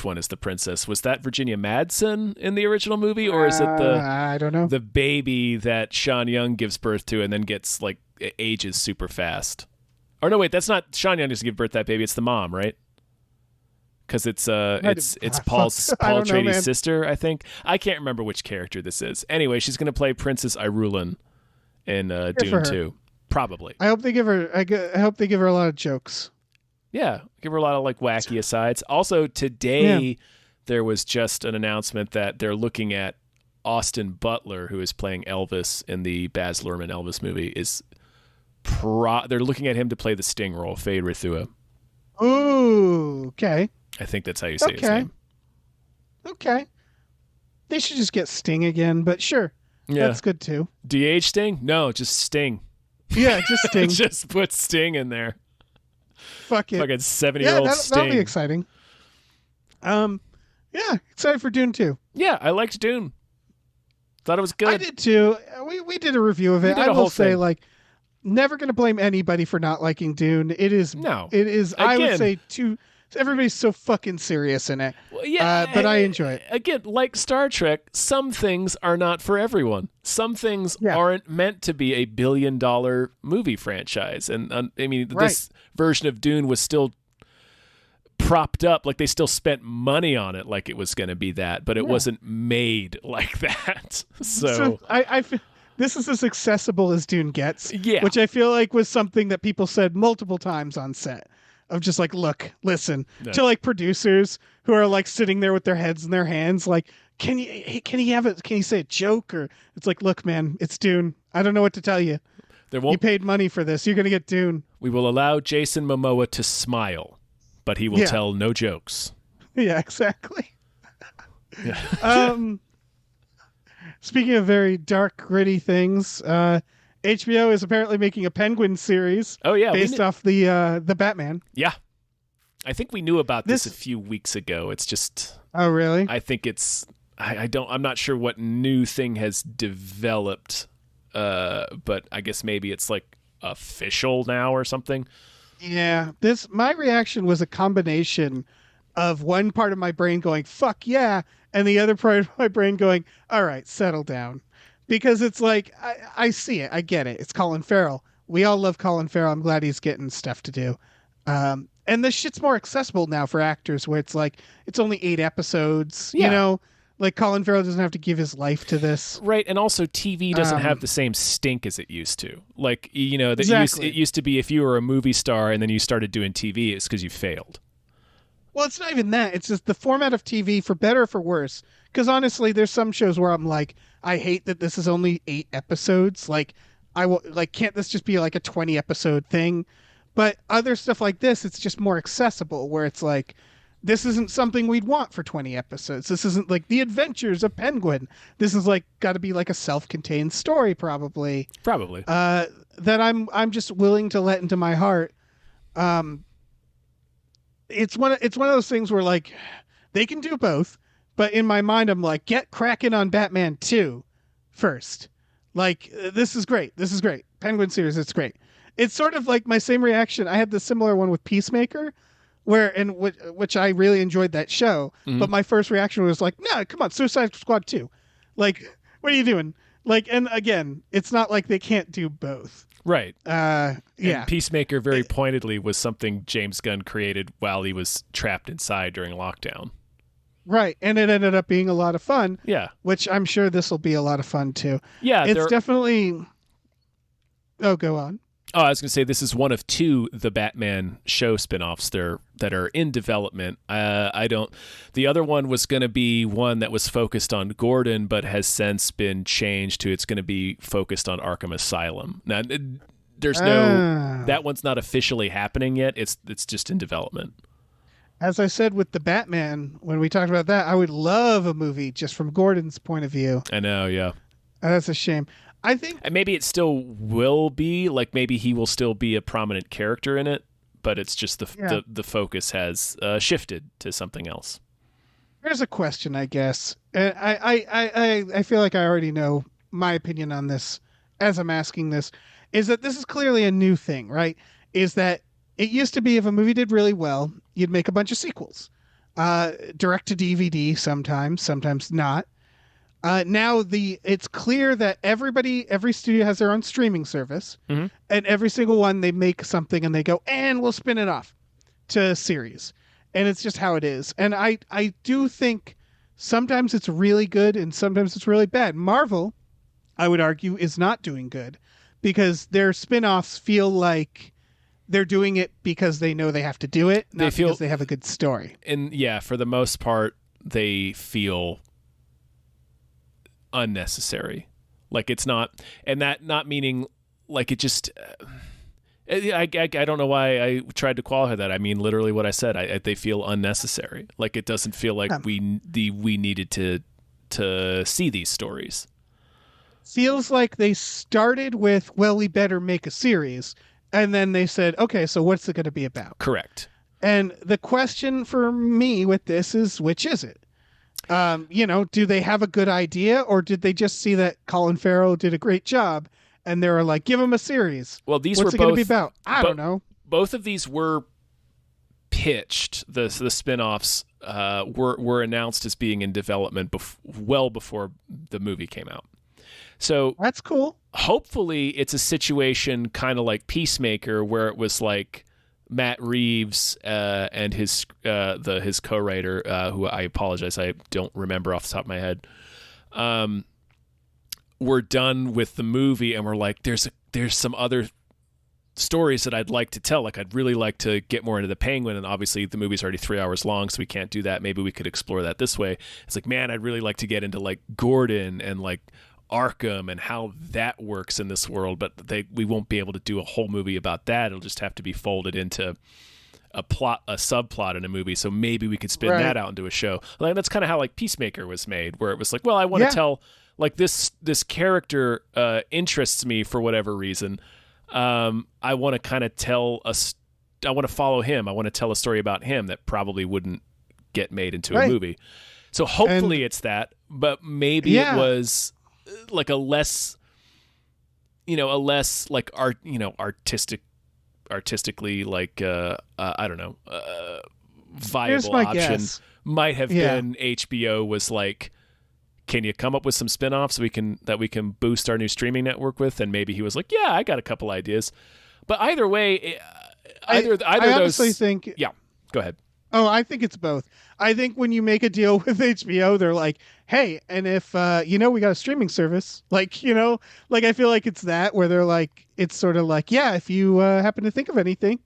one is the princess? Was that Virginia Madsen in the original movie, or is it I don't know, the baby that Sean Young gives birth to and then gets like ages super fast? Or no, wait, that's not Sean Young doesn't give birth to that baby. It's the mom, right? Because it's Paul Atreides' sister, I think. I can't remember which character this is. Anyway, she's going to play Princess Irulan in Dune 2, probably. I hope they give her. I hope they give her a lot of jokes. Yeah, give her a lot of like wacky asides. Also, today there was just an announcement that they're looking at Austin Butler, who is playing Elvis in the Baz Luhrmann Elvis movie, is they're looking at him to play the Sting role, Fade Rithua. Ooh, okay. I think that's how you say his name. Okay. They should just get Sting again, but sure. Yeah. That's good too. DH Sting? No, just Sting. Yeah, just Sting. Just put Sting in there. Fuck it. Fucking 70-year-old Sting. That'll be exciting. Yeah, excited for Dune 2. Yeah, I liked Dune. Thought it was good. I did too. We did a review of it. I will say, like, never going to blame anybody for not liking Dune. It is. Again, I would say everybody's so fucking serious in it. Well, yeah, but I enjoy it. Again, like Star Trek, some things are not for everyone. Some things aren't meant to be a billion-dollar movie franchise. And I mean, this version of Dune was still propped up, like they still spent money on it like it was going to be that, but it wasn't made like that. So I feel this is as accessible as Dune gets, yeah, which I feel like was something that people said multiple times on set. Of just like, look, listen, to like producers who are like sitting there with their heads in their hands, like, can you say a joke? Or it's like, look, man, it's Dune. I don't know what to tell you. You paid money for this. You're going to get Dune. We will allow Jason Momoa to smile, but he will tell no jokes. Yeah, exactly. Speaking of very dark, gritty things, HBO is apparently making a Penguin series. Oh yeah, based off the Batman. Yeah, I think we knew about this a few weeks ago. It's just. Oh really? I think it's. I'm not sure what new thing has developed, but I guess maybe it's like official now or something. Yeah, my reaction was a combination of one part of my brain going "fuck yeah" and the other part of my brain going, "All right, settle down." Because it's like, I see it. I get it. It's Colin Farrell. We all love Colin Farrell. I'm glad he's getting stuff to do. And this shit's more accessible now for actors where it's like, it's only 8 episodes. Yeah. You know, like Colin Farrell doesn't have to give his life to this. Right. And also TV doesn't have the same stink as it used to. Like, you know, exactly. It used to be if you were a movie star and then you started doing TV, it's because you failed. Well, it's not even that. It's just the format of TV, for better or for worse. Because honestly, there's some shows where I'm like, I hate that this is only 8 episodes. Like, can't this just be like a 20 episode thing? But other stuff like this, it's just more accessible, where it's like, this isn't something we'd want for 20 episodes. This isn't like The Adventures of Penguin. This is like got to be like a self-contained story, probably. That I'm just willing to let into my heart. It's one of those things where like they can do both. But in my mind, I'm like, get cracking on Batman 2 first. Like, this is great. This is great. Penguin series, it's great. It's sort of like my same reaction. I had the similar one with Peacemaker, which I really enjoyed that show. Mm-hmm. But my first reaction was like, no, come on, Suicide Squad 2. Like, what are you doing? Like, and again, it's not like they can't do both. Right. Yeah. And Peacemaker very pointedly was something James Gunn created while he was trapped inside during lockdown. Right, and it ended up being a lot of fun. Yeah. Which I'm sure this will be a lot of fun, too. Yeah. It's definitely... Oh, go on. Oh, I was going to say, this is one of 2 The Batman show spinoffs that are in development. The other one was going to be one that was focused on Gordon, but has since been changed to it's going to be focused on Arkham Asylum. Now, there's that one's not officially happening yet. It's just in development. As I said with the Batman, when we talked about that, I would love a movie just from Gordon's point of view. I know, yeah. That's a shame. I think... And maybe it still will be, like maybe he will still be a prominent character in it, but it's just the focus has shifted to something else. There's a question, I guess. I feel like I already know my opinion on this as I'm asking this, is that this is clearly a new thing, right? Is that it used to be if a movie did really well, you'd make a bunch of sequels. Direct to DVD sometimes not. Now it's clear that every studio has their own streaming service, mm-hmm. and every single one they make something and they go, and we'll spin it off to series. And it's just how it is. And I do think sometimes it's really good and sometimes it's really bad. Marvel, I would argue, is not doing good because their spin-offs feel like they're doing it because they know they have to do it, not because they have a good story. And yeah, for the most part, they feel unnecessary. Like it's not, and that not meaning like it just. I don't know why I tried to qualify that. I mean, literally what I said. They feel unnecessary. Like it doesn't feel like we needed to see these stories. Feels like they started with, well, we better make a series, and then they said, okay, so what's it going to be about? Correct. And the question for me with this is, which is it? Do they have a good idea, or did they just see that Colin Farrell did a great job? And they were like, give him a series. Well, these What's were it going both, to be about? I don't know. Both of these were pitched. The spin-offs were announced as being in development well before the movie came out. So that's cool. Hopefully, it's a situation kind of like Peacemaker, where it was like Matt Reeves and his co-writer, who I apologize, I don't remember off the top of my head. We're done with the movie and we're like, there's some other stories that I'd like to tell. Like I'd really like to get more into the Penguin, and obviously the movie's already 3 hours long, so we can't do that. Maybe we could explore that this way. It's like, man, I'd really like to get into like Gordon and like Arkham and how that works in this world, but we won't be able to do a whole movie about that. It'll just have to be folded into a subplot in a movie. So maybe we could spin that out into a show. Like that's kind of how like Peacemaker was made, where it was like, well, I want to tell. Like this character interests me for whatever reason. I want to kind of I want to follow him. I want to tell a story about him that probably wouldn't get made into a movie. So hopefully it's that, but maybe it was like a less like artistically like I don't know, viable option. Guess. Might have been HBO was like, can you come up with some spin-offs that we can boost our new streaming network with? And maybe he was like, yeah, I got a couple ideas. But either way, I honestly think... Yeah, go ahead. Oh, I think it's both. I think when you make a deal with HBO, they're like, hey, and if, we got a streaming service, like I feel like it's that where they're like, it's sort of like, yeah, if you happen to think of anything,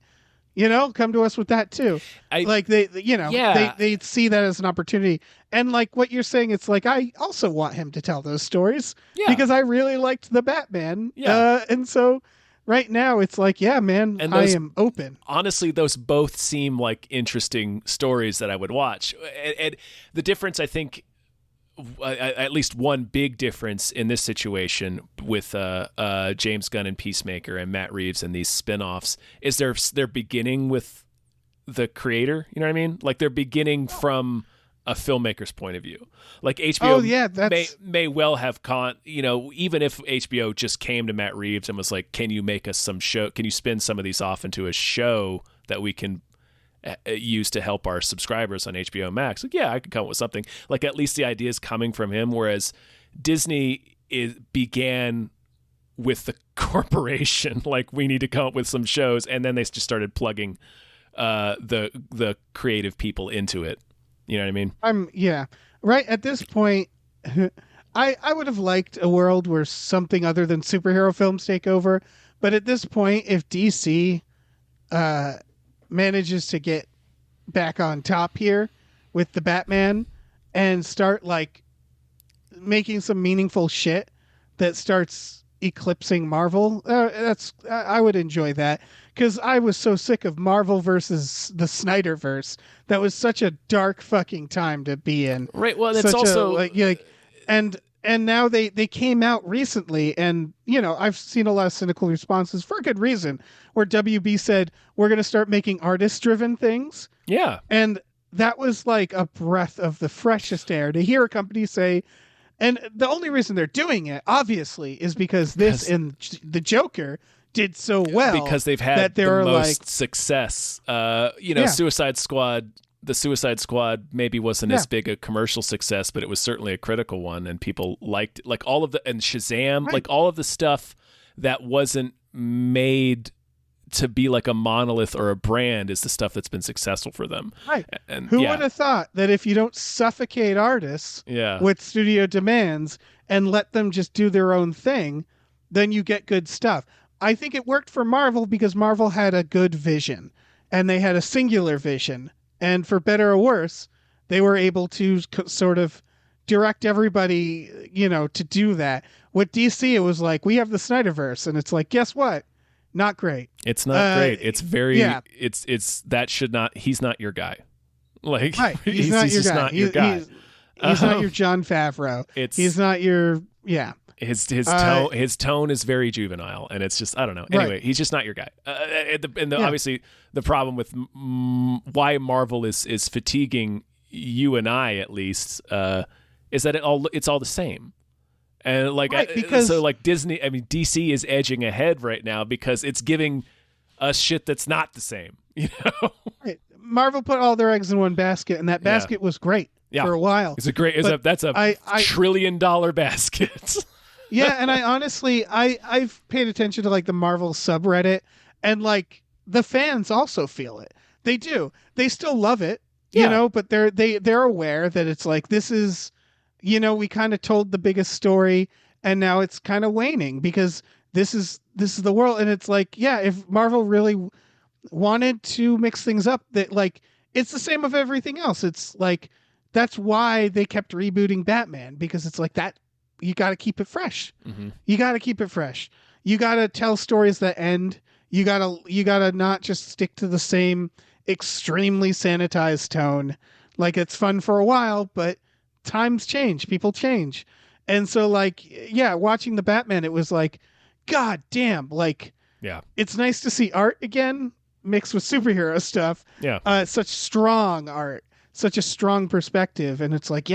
come to us with that too. They see that as an opportunity. And like what you're saying, it's like, I also want him to tell those stories because I really liked the Batman. Yeah. And so right now it's like, yeah, man, and I am open. Honestly, those both seem like interesting stories that I would watch. And the difference, I think, at least one big difference in this situation with James Gunn and Peacemaker and Matt Reeves and these spin-offs is they're beginning with the creator. You know what I mean? Like they're beginning from a filmmaker's point of view. Like HBO may well have even if HBO just came to Matt Reeves and was like, can you make us some show? Can you spin some of these off into a show that we can use to help our subscribers on HBO Max? Like, yeah, I could come up with something. Like at least the idea is coming from him, whereas Disney began with the corporation. Like we need to come up with some shows, and then they just started plugging the creative people into it. You know what I mean? Right at this point, I would have liked a world where something other than superhero films take over. But at this point, if DC manages to get back on top here with the Batman and start like making some meaningful shit that starts eclipsing Marvel, I would enjoy that, because I was so sick of Marvel versus the Snyderverse. That was such a dark fucking time to be in. Right. Well, it's also and now they came out recently, and I've seen a lot of cynical responses for a good reason, where WB said we're going to start making artist-driven things. Yeah. And that was like a breath of the freshest air to hear a company say. And the only reason they're doing it, obviously, is because this and the Joker did so well, because they've had the most success. Suicide Squad. The Suicide Squad maybe wasn't as big a commercial success, but it was certainly a critical one, and people liked it. Like all of and Shazam, like all of the stuff that wasn't made to be like a monolith or a brand is the stuff that's been successful for them. Right. And who would have thought that if you don't suffocate artists with studio demands and let them just do their own thing, then you get good stuff. I think it worked for Marvel because Marvel had a good vision, and they had a singular vision. And for better or worse, they were able to sort of direct everybody, to do that. With DC, it was like, we have the Snyderverse, and it's like, guess what? Not great. It's not great. It's very. Yeah. It's that should not. He's not your guy. Like Right. He's just not your guy. He's not your Jon Favreau. He's not your His tone is very juvenile, and it's just I don't know. Anyway, he's just not your guy. Obviously the problem with why Marvel is fatiguing you and I at least is that it's all the same. And because Disney, I mean DC is edging ahead right now because it's giving us shit that's not the same. Right. Marvel put all their eggs in one basket, and that basket was great for a while. It's a great. That's a $1 trillion basket. Yeah, and I honestly, I've paid attention to like the Marvel subreddit, and like the fans also feel it. They do. They still love it, but they're aware that it's like this is, we kind of told the biggest story, and now it's kind of waning because this is the world, and it's like, yeah, if Marvel really wanted to mix things up, that like it's the same of everything else. It's like that's why they kept rebooting Batman, because it's like that. You got to keep it fresh. Mm-hmm. You got to keep it fresh. You got to tell stories that end. You got to not just stick to the same extremely sanitized tone. Like it's fun for a while, but times change, people change. And so watching the Batman, it was like, God damn, it's nice to see art again mixed with superhero stuff. Yeah. Such strong art, such a strong perspective. And it's like,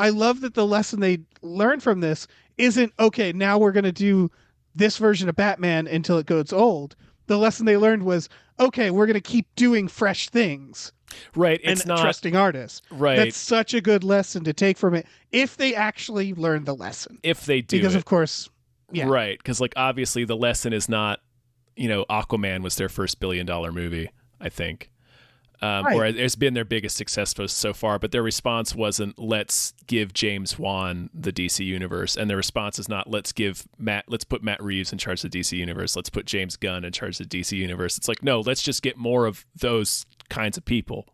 I love that the lesson they learned from this isn't, okay, now we're going to do this version of Batman until it goes old. The lesson they learned was, okay, we're going to keep doing fresh things. Right. And trusting artists. Right. That's such a good lesson to take from it if they actually learn the lesson. If they do. Because, of course, yeah. Right. Because, obviously the lesson is not, Aquaman was their first $1 billion movie, I think. Or it's been their biggest success so far, but their response wasn't let's give James Wan the DC universe, and their response is not let's put Matt Reeves in charge of the DC universe, let's put James Gunn in charge of the DC universe. It's like, no, let's just get more of those kinds of people.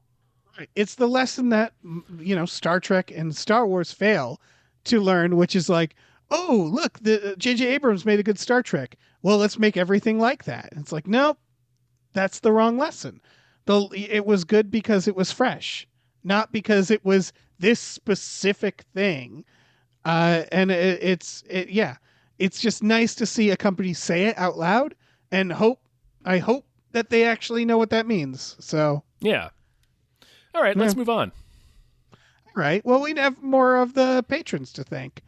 Right. It's the lesson that Star Trek and Star Wars fail to learn, which is like, oh look, the J.J. Abrams made a good Star Trek. Well, let's make everything like that. And it's like, nope, that's the wrong lesson. It was good because it was fresh, not because it was this specific thing. And it's just nice to see a company say it out loud, and I hope that they actually know what that means. So yeah. All right, let's move on. All right. Well, we have more of the patrons to thank.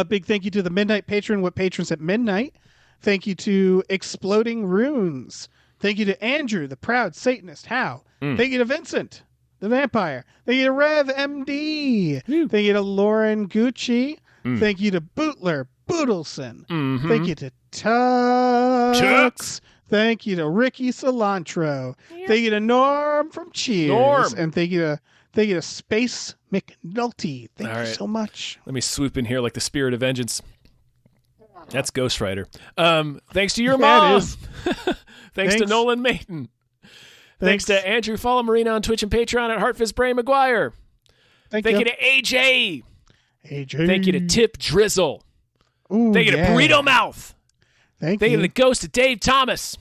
Big thank you to the Midnight Patron with patrons at midnight. Thank you to Exploding Runes. Thank you to Andrew, the proud Satanist. How? Thank you to Vincent, the vampire. Thank you to Rev MD. Thank you to Lauren Gucci. Thank you to Bootler Boodleson. Mm-hmm. Thank you to Tux. Thank you to Ricky Cilantro. Yeah. Thank you to Norm from Cheers. Norm. And thank you to Space McNulty. Thank you so much. Let me swoop in here like the spirit of vengeance. That's Ghost Rider. Thanks to your mom. Thanks to Nolan Mayton. Thanks to Andrew. Follow Marina on Twitch and Patreon at Heartfist Brain McGuire. Thank you to AJ. Thank you to Tip Drizzle. Ooh, thank you to Burrito Mouth. Thank you to the Ghost of Dave Thomas.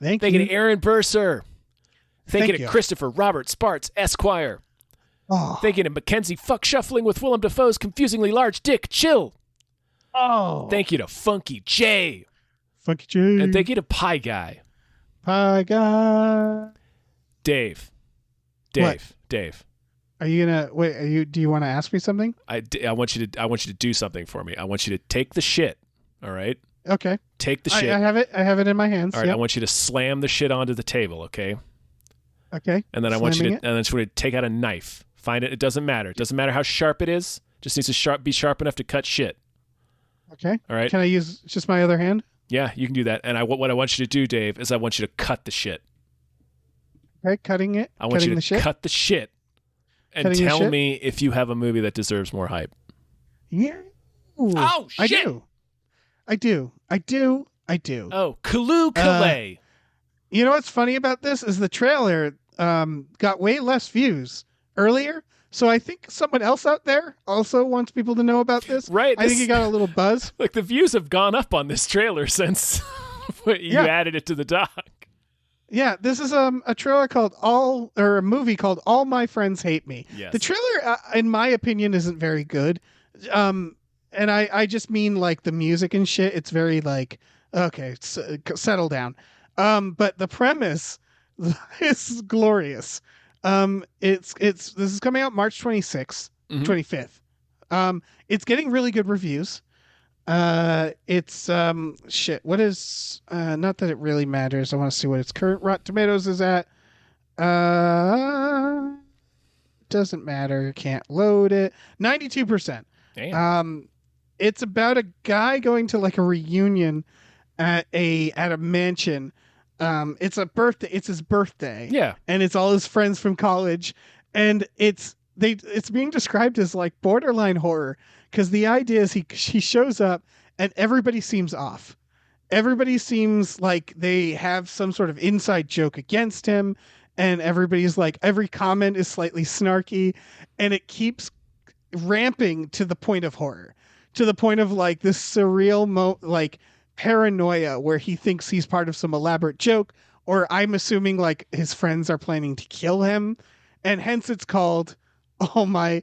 Thank you to Aaron Burser. Thank you to Christopher Robert Sparts, Esquire. Oh. Thank you to Mackenzie Fuck Shuffling with Willem Dafoe's confusingly large dick. Chill. Oh. Thank you to Funky J. Funky J. And thank you to Pie Guy. Pie Guy. Dave. What? Dave. Are you gonna wait? Do you want to ask me something? I want you to do something for me. I want you to take the shit. All right. Okay. Take the shit. I have it in my hands. All right. Yep. I want you to slam the shit onto the table. Okay. Okay. And then I want you to take out a knife. Find it. It doesn't matter. It doesn't matter how sharp it is. Just needs to be sharp enough to cut shit. Okay. All right. Can I use just my other hand? Yeah, you can do that. And what I want you to do, Dave, is I want you to cut the shit. Okay, cutting it. I want you to cut the shit and tell me if you have a movie that deserves more hype. Yeah. Ooh, oh, shit. I do. Oh, Kaloo. You know what's funny about this is the trailer got way less views earlier So I think someone else out there also wants people to know about this. Right. I think he got a little buzz. Like, the views have gone up on this trailer since you added it to the doc. Yeah, this is a trailer called a movie called All My Friends Hate Me. Yes. The trailer, in my opinion, isn't very good. And I just mean like the music and shit. It's very like, okay, settle down. But the premise is glorious. This is coming out March 26th, 25th. It's getting really good reviews. It's shit. What is not that it really matters. I want to see what its current Rotten Tomatoes is at. Doesn't matter. Can't load it. 92%. Damn. It's about a guy going to like a reunion at a mansion. It's his birthday. Yeah. And it's all his friends from college, and it's being described as like borderline horror, because the idea is he shows up and everybody seems off. Everybody seems like they have some sort of inside joke against him, and everybody's like, every comment is slightly snarky, and it keeps ramping to the point of horror, to the point of like this surreal like paranoia where he thinks he's part of some elaborate joke, or I'm assuming like his friends are planning to kill him, and hence it's called All My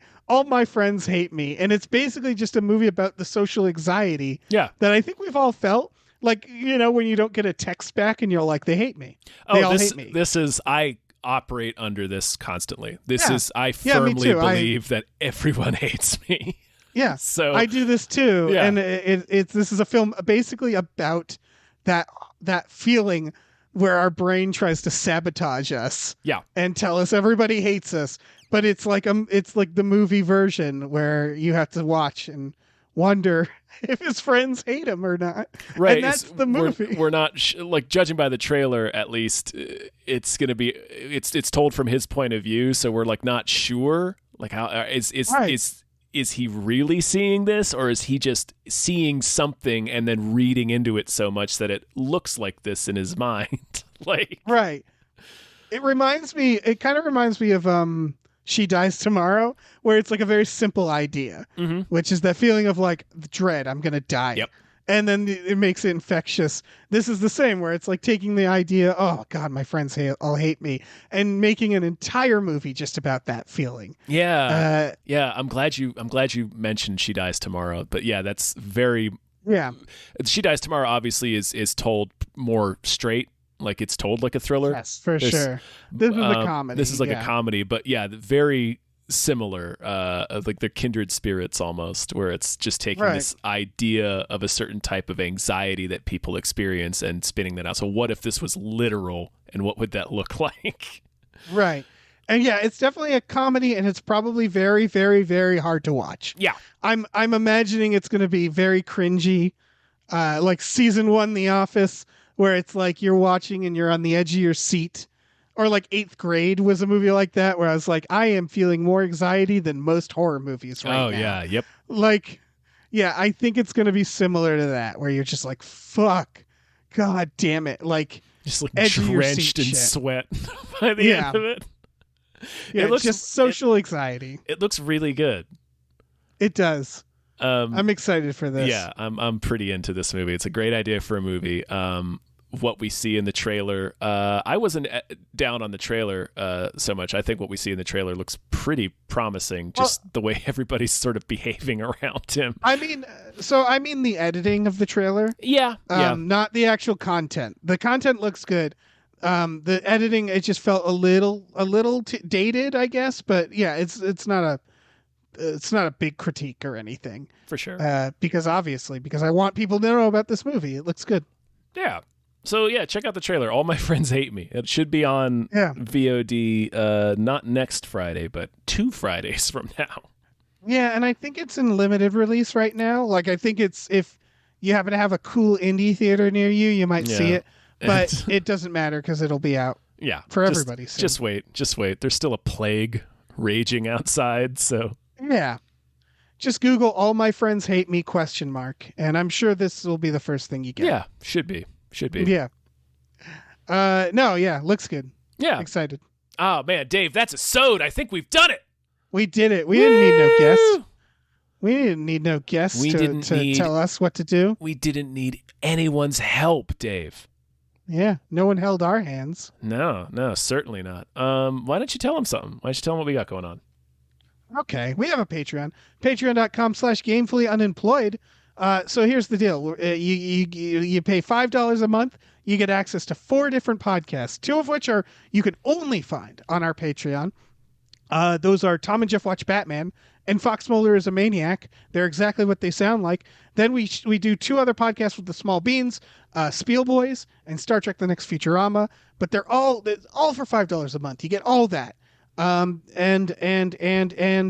Friends Hate Me. And it's basically just a movie about the social anxiety that I think we've all felt. Like, you know, when you don't get a text back and you're like, they hate me. They all hate me. I operate under this constantly. I firmly believe that everyone hates me. Yeah. So I do this too. Yeah. And this is a film basically about that feeling where our brain tries to sabotage us. Yeah. And tell us everybody hates us. But it's like the movie version where you have to watch and wonder if his friends hate him or not. Right. And that's the movie. We're not like, judging by the trailer, at least it's going to be, it's told from his point of view. So we're like not sure, like how is he really seeing this, or is he just seeing something and then reading into it so much that it looks like this in his mind? Like, right. It kind of reminds me of She Dies Tomorrow, where it's like a very simple idea, which is that feeling of like dread, I'm going to die. Yep. And then it makes it infectious. This is the same, where it's like taking the idea, oh God, my friends all hate me, and making an entire movie just about that feeling. Yeah. I'm glad you mentioned She Dies Tomorrow, but yeah, that's very, She Dies Tomorrow obviously is told more straight. Like, it's told like a thriller. Yes, for sure. This is a comedy. This is like a comedy, but yeah, very similar. Like they're kindred spirits almost, where it's just taking this idea of a certain type of anxiety that people experience and spinning that out. So what if this was literal, and what would that look like? Right. And yeah, it's definitely a comedy, and it's probably very, very, very hard to watch. Yeah. I'm imagining it's going to be very cringy, like season 1 The Office, where it's like you're watching and you're on the edge of your seat. Or like 8th Grade was a movie like that, where I was like, I am feeling more anxiety than most horror movies right now. Oh, yeah, yep. Like, yeah, I think it's going to be similar to that, where you're just like, fuck, God damn it. Like, just like drenched in sweat by the end of it. Yeah, it's just social anxiety. It looks really good. It does. I'm excited for this. Yeah, I'm pretty into this movie. It's a great idea for a movie. What we see in the trailer, I wasn't down on the trailer so much. I think what we see in the trailer looks pretty promising, just the way everybody's sort of behaving around him. I mean the editing of the trailer. Yeah. Not the actual content. The content looks good. The editing, it just felt a little dated, I guess. But yeah, it's not a big critique or anything. For sure. Because I want people to know about this movie. It looks good. Yeah. So yeah, check out the trailer. All My Friends Hate Me. It should be on VOD not next Friday, but 2 Fridays from now. Yeah, and I think it's in limited release right now. Like, I think it's, if you happen to have a cool indie theater near you, you might see it. But it doesn't matter because it'll be out for everybody soon. Just wait. There's still a plague raging outside, so... Yeah. Just Google All My Friends Hate Me ? And I'm sure this will be the first thing you get. Yeah, should be. Yeah. Looks good. Yeah. Excited. Oh, man, Dave, that's a sode. I think we've done it. We did it. We didn't need no guests. We didn't need no guests to tell us what to do. We didn't need anyone's help, Dave. Yeah, no one held our hands. No, certainly not. Why don't you tell them something? Why don't you tell them what we got going on? Okay, we have a Patreon. Patreon.com/gamefullyunemployed. So here's the deal. You pay $5 a month. You get access to 4 different podcasts, 2 of which you can only find on our Patreon. Those are Tom and Jeff Watch Batman and Fox Mulder is a Maniac. They're exactly what they sound like. Then we do 2 other podcasts with the Small Beans, Spiel Boys and Star Trek: The Next Futurama. But they're all for $5 a month. You get all that. And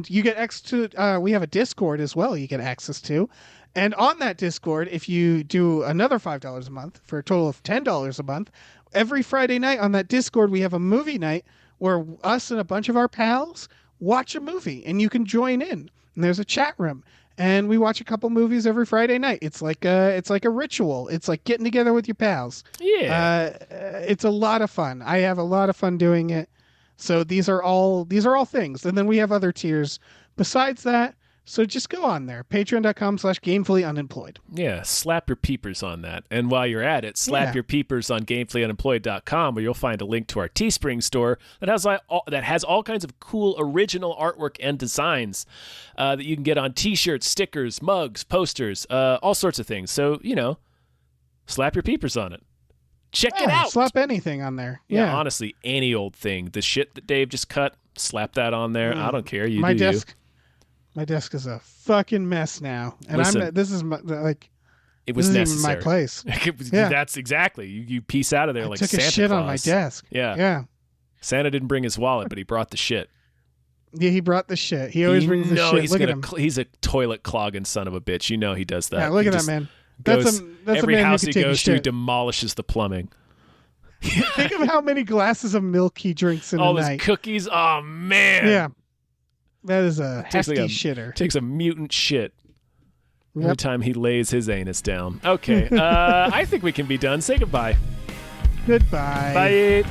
you get access to, we have a Discord as well you get access to. And on that Discord, if you do another $5 a month for a total of $10 a month, every Friday night on that Discord, we have a movie night where us and a bunch of our pals watch a movie and you can join in. And there's a chat room and we watch a couple movies every Friday night. It's like a ritual. It's like getting together with your pals. Yeah. It's a lot of fun. I have a lot of fun doing it. So these are all things. And then we have other tiers besides that. So just go on there, patreon.com/gamefullyunemployed. Yeah, slap your peepers on that. And while you're at it, slap your peepers on gamefullyunemployed.com, where you'll find a link to our Teespring store that has all kinds of cool original artwork and designs that you can get on T-shirts, stickers, mugs, posters, all sorts of things. So, slap your peepers on it. Check it out. Slap anything on there. Yeah, honestly, any old thing. The shit that Dave just cut, slap that on there. I don't care. My desk is a fucking mess now, and this is my, like, it was necessary. My place. That's exactly. You piece out of there like Santa Claus. Took a shit on my desk. Yeah. Santa didn't bring his wallet, but he brought the shit. Yeah, he brought the shit. He always brings the shit. Look at him. He's a toilet clogging son of a bitch. He does that. Yeah, look at that man. That's every a man house who he can take goes to demolishes the plumbing. Think of how many glasses of milk he drinks in a night. All those cookies. Oh man. Yeah. That is a hefty shitter. Takes a mutant shit every time he lays his anus down. Okay, I think we can be done. Say goodbye. Goodbye. Bye.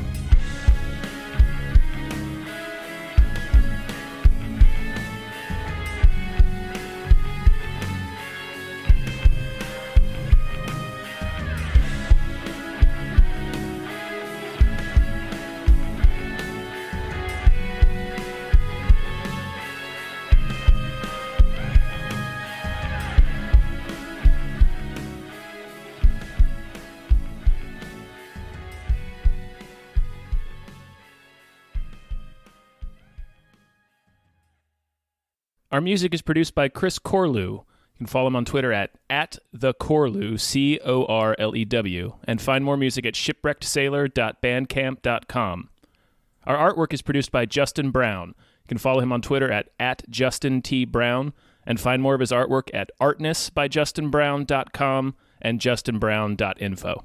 Our music is produced by Chris Corlew. You can follow him on Twitter at @thecorlew, Corlew, and find more music at shipwreckedsailor.bandcamp.com. Our artwork is produced by Justin Brown. You can follow him on Twitter at @JustinTBrown, and find more of his artwork at artnessbyjustinbrown.com and justinbrown.info.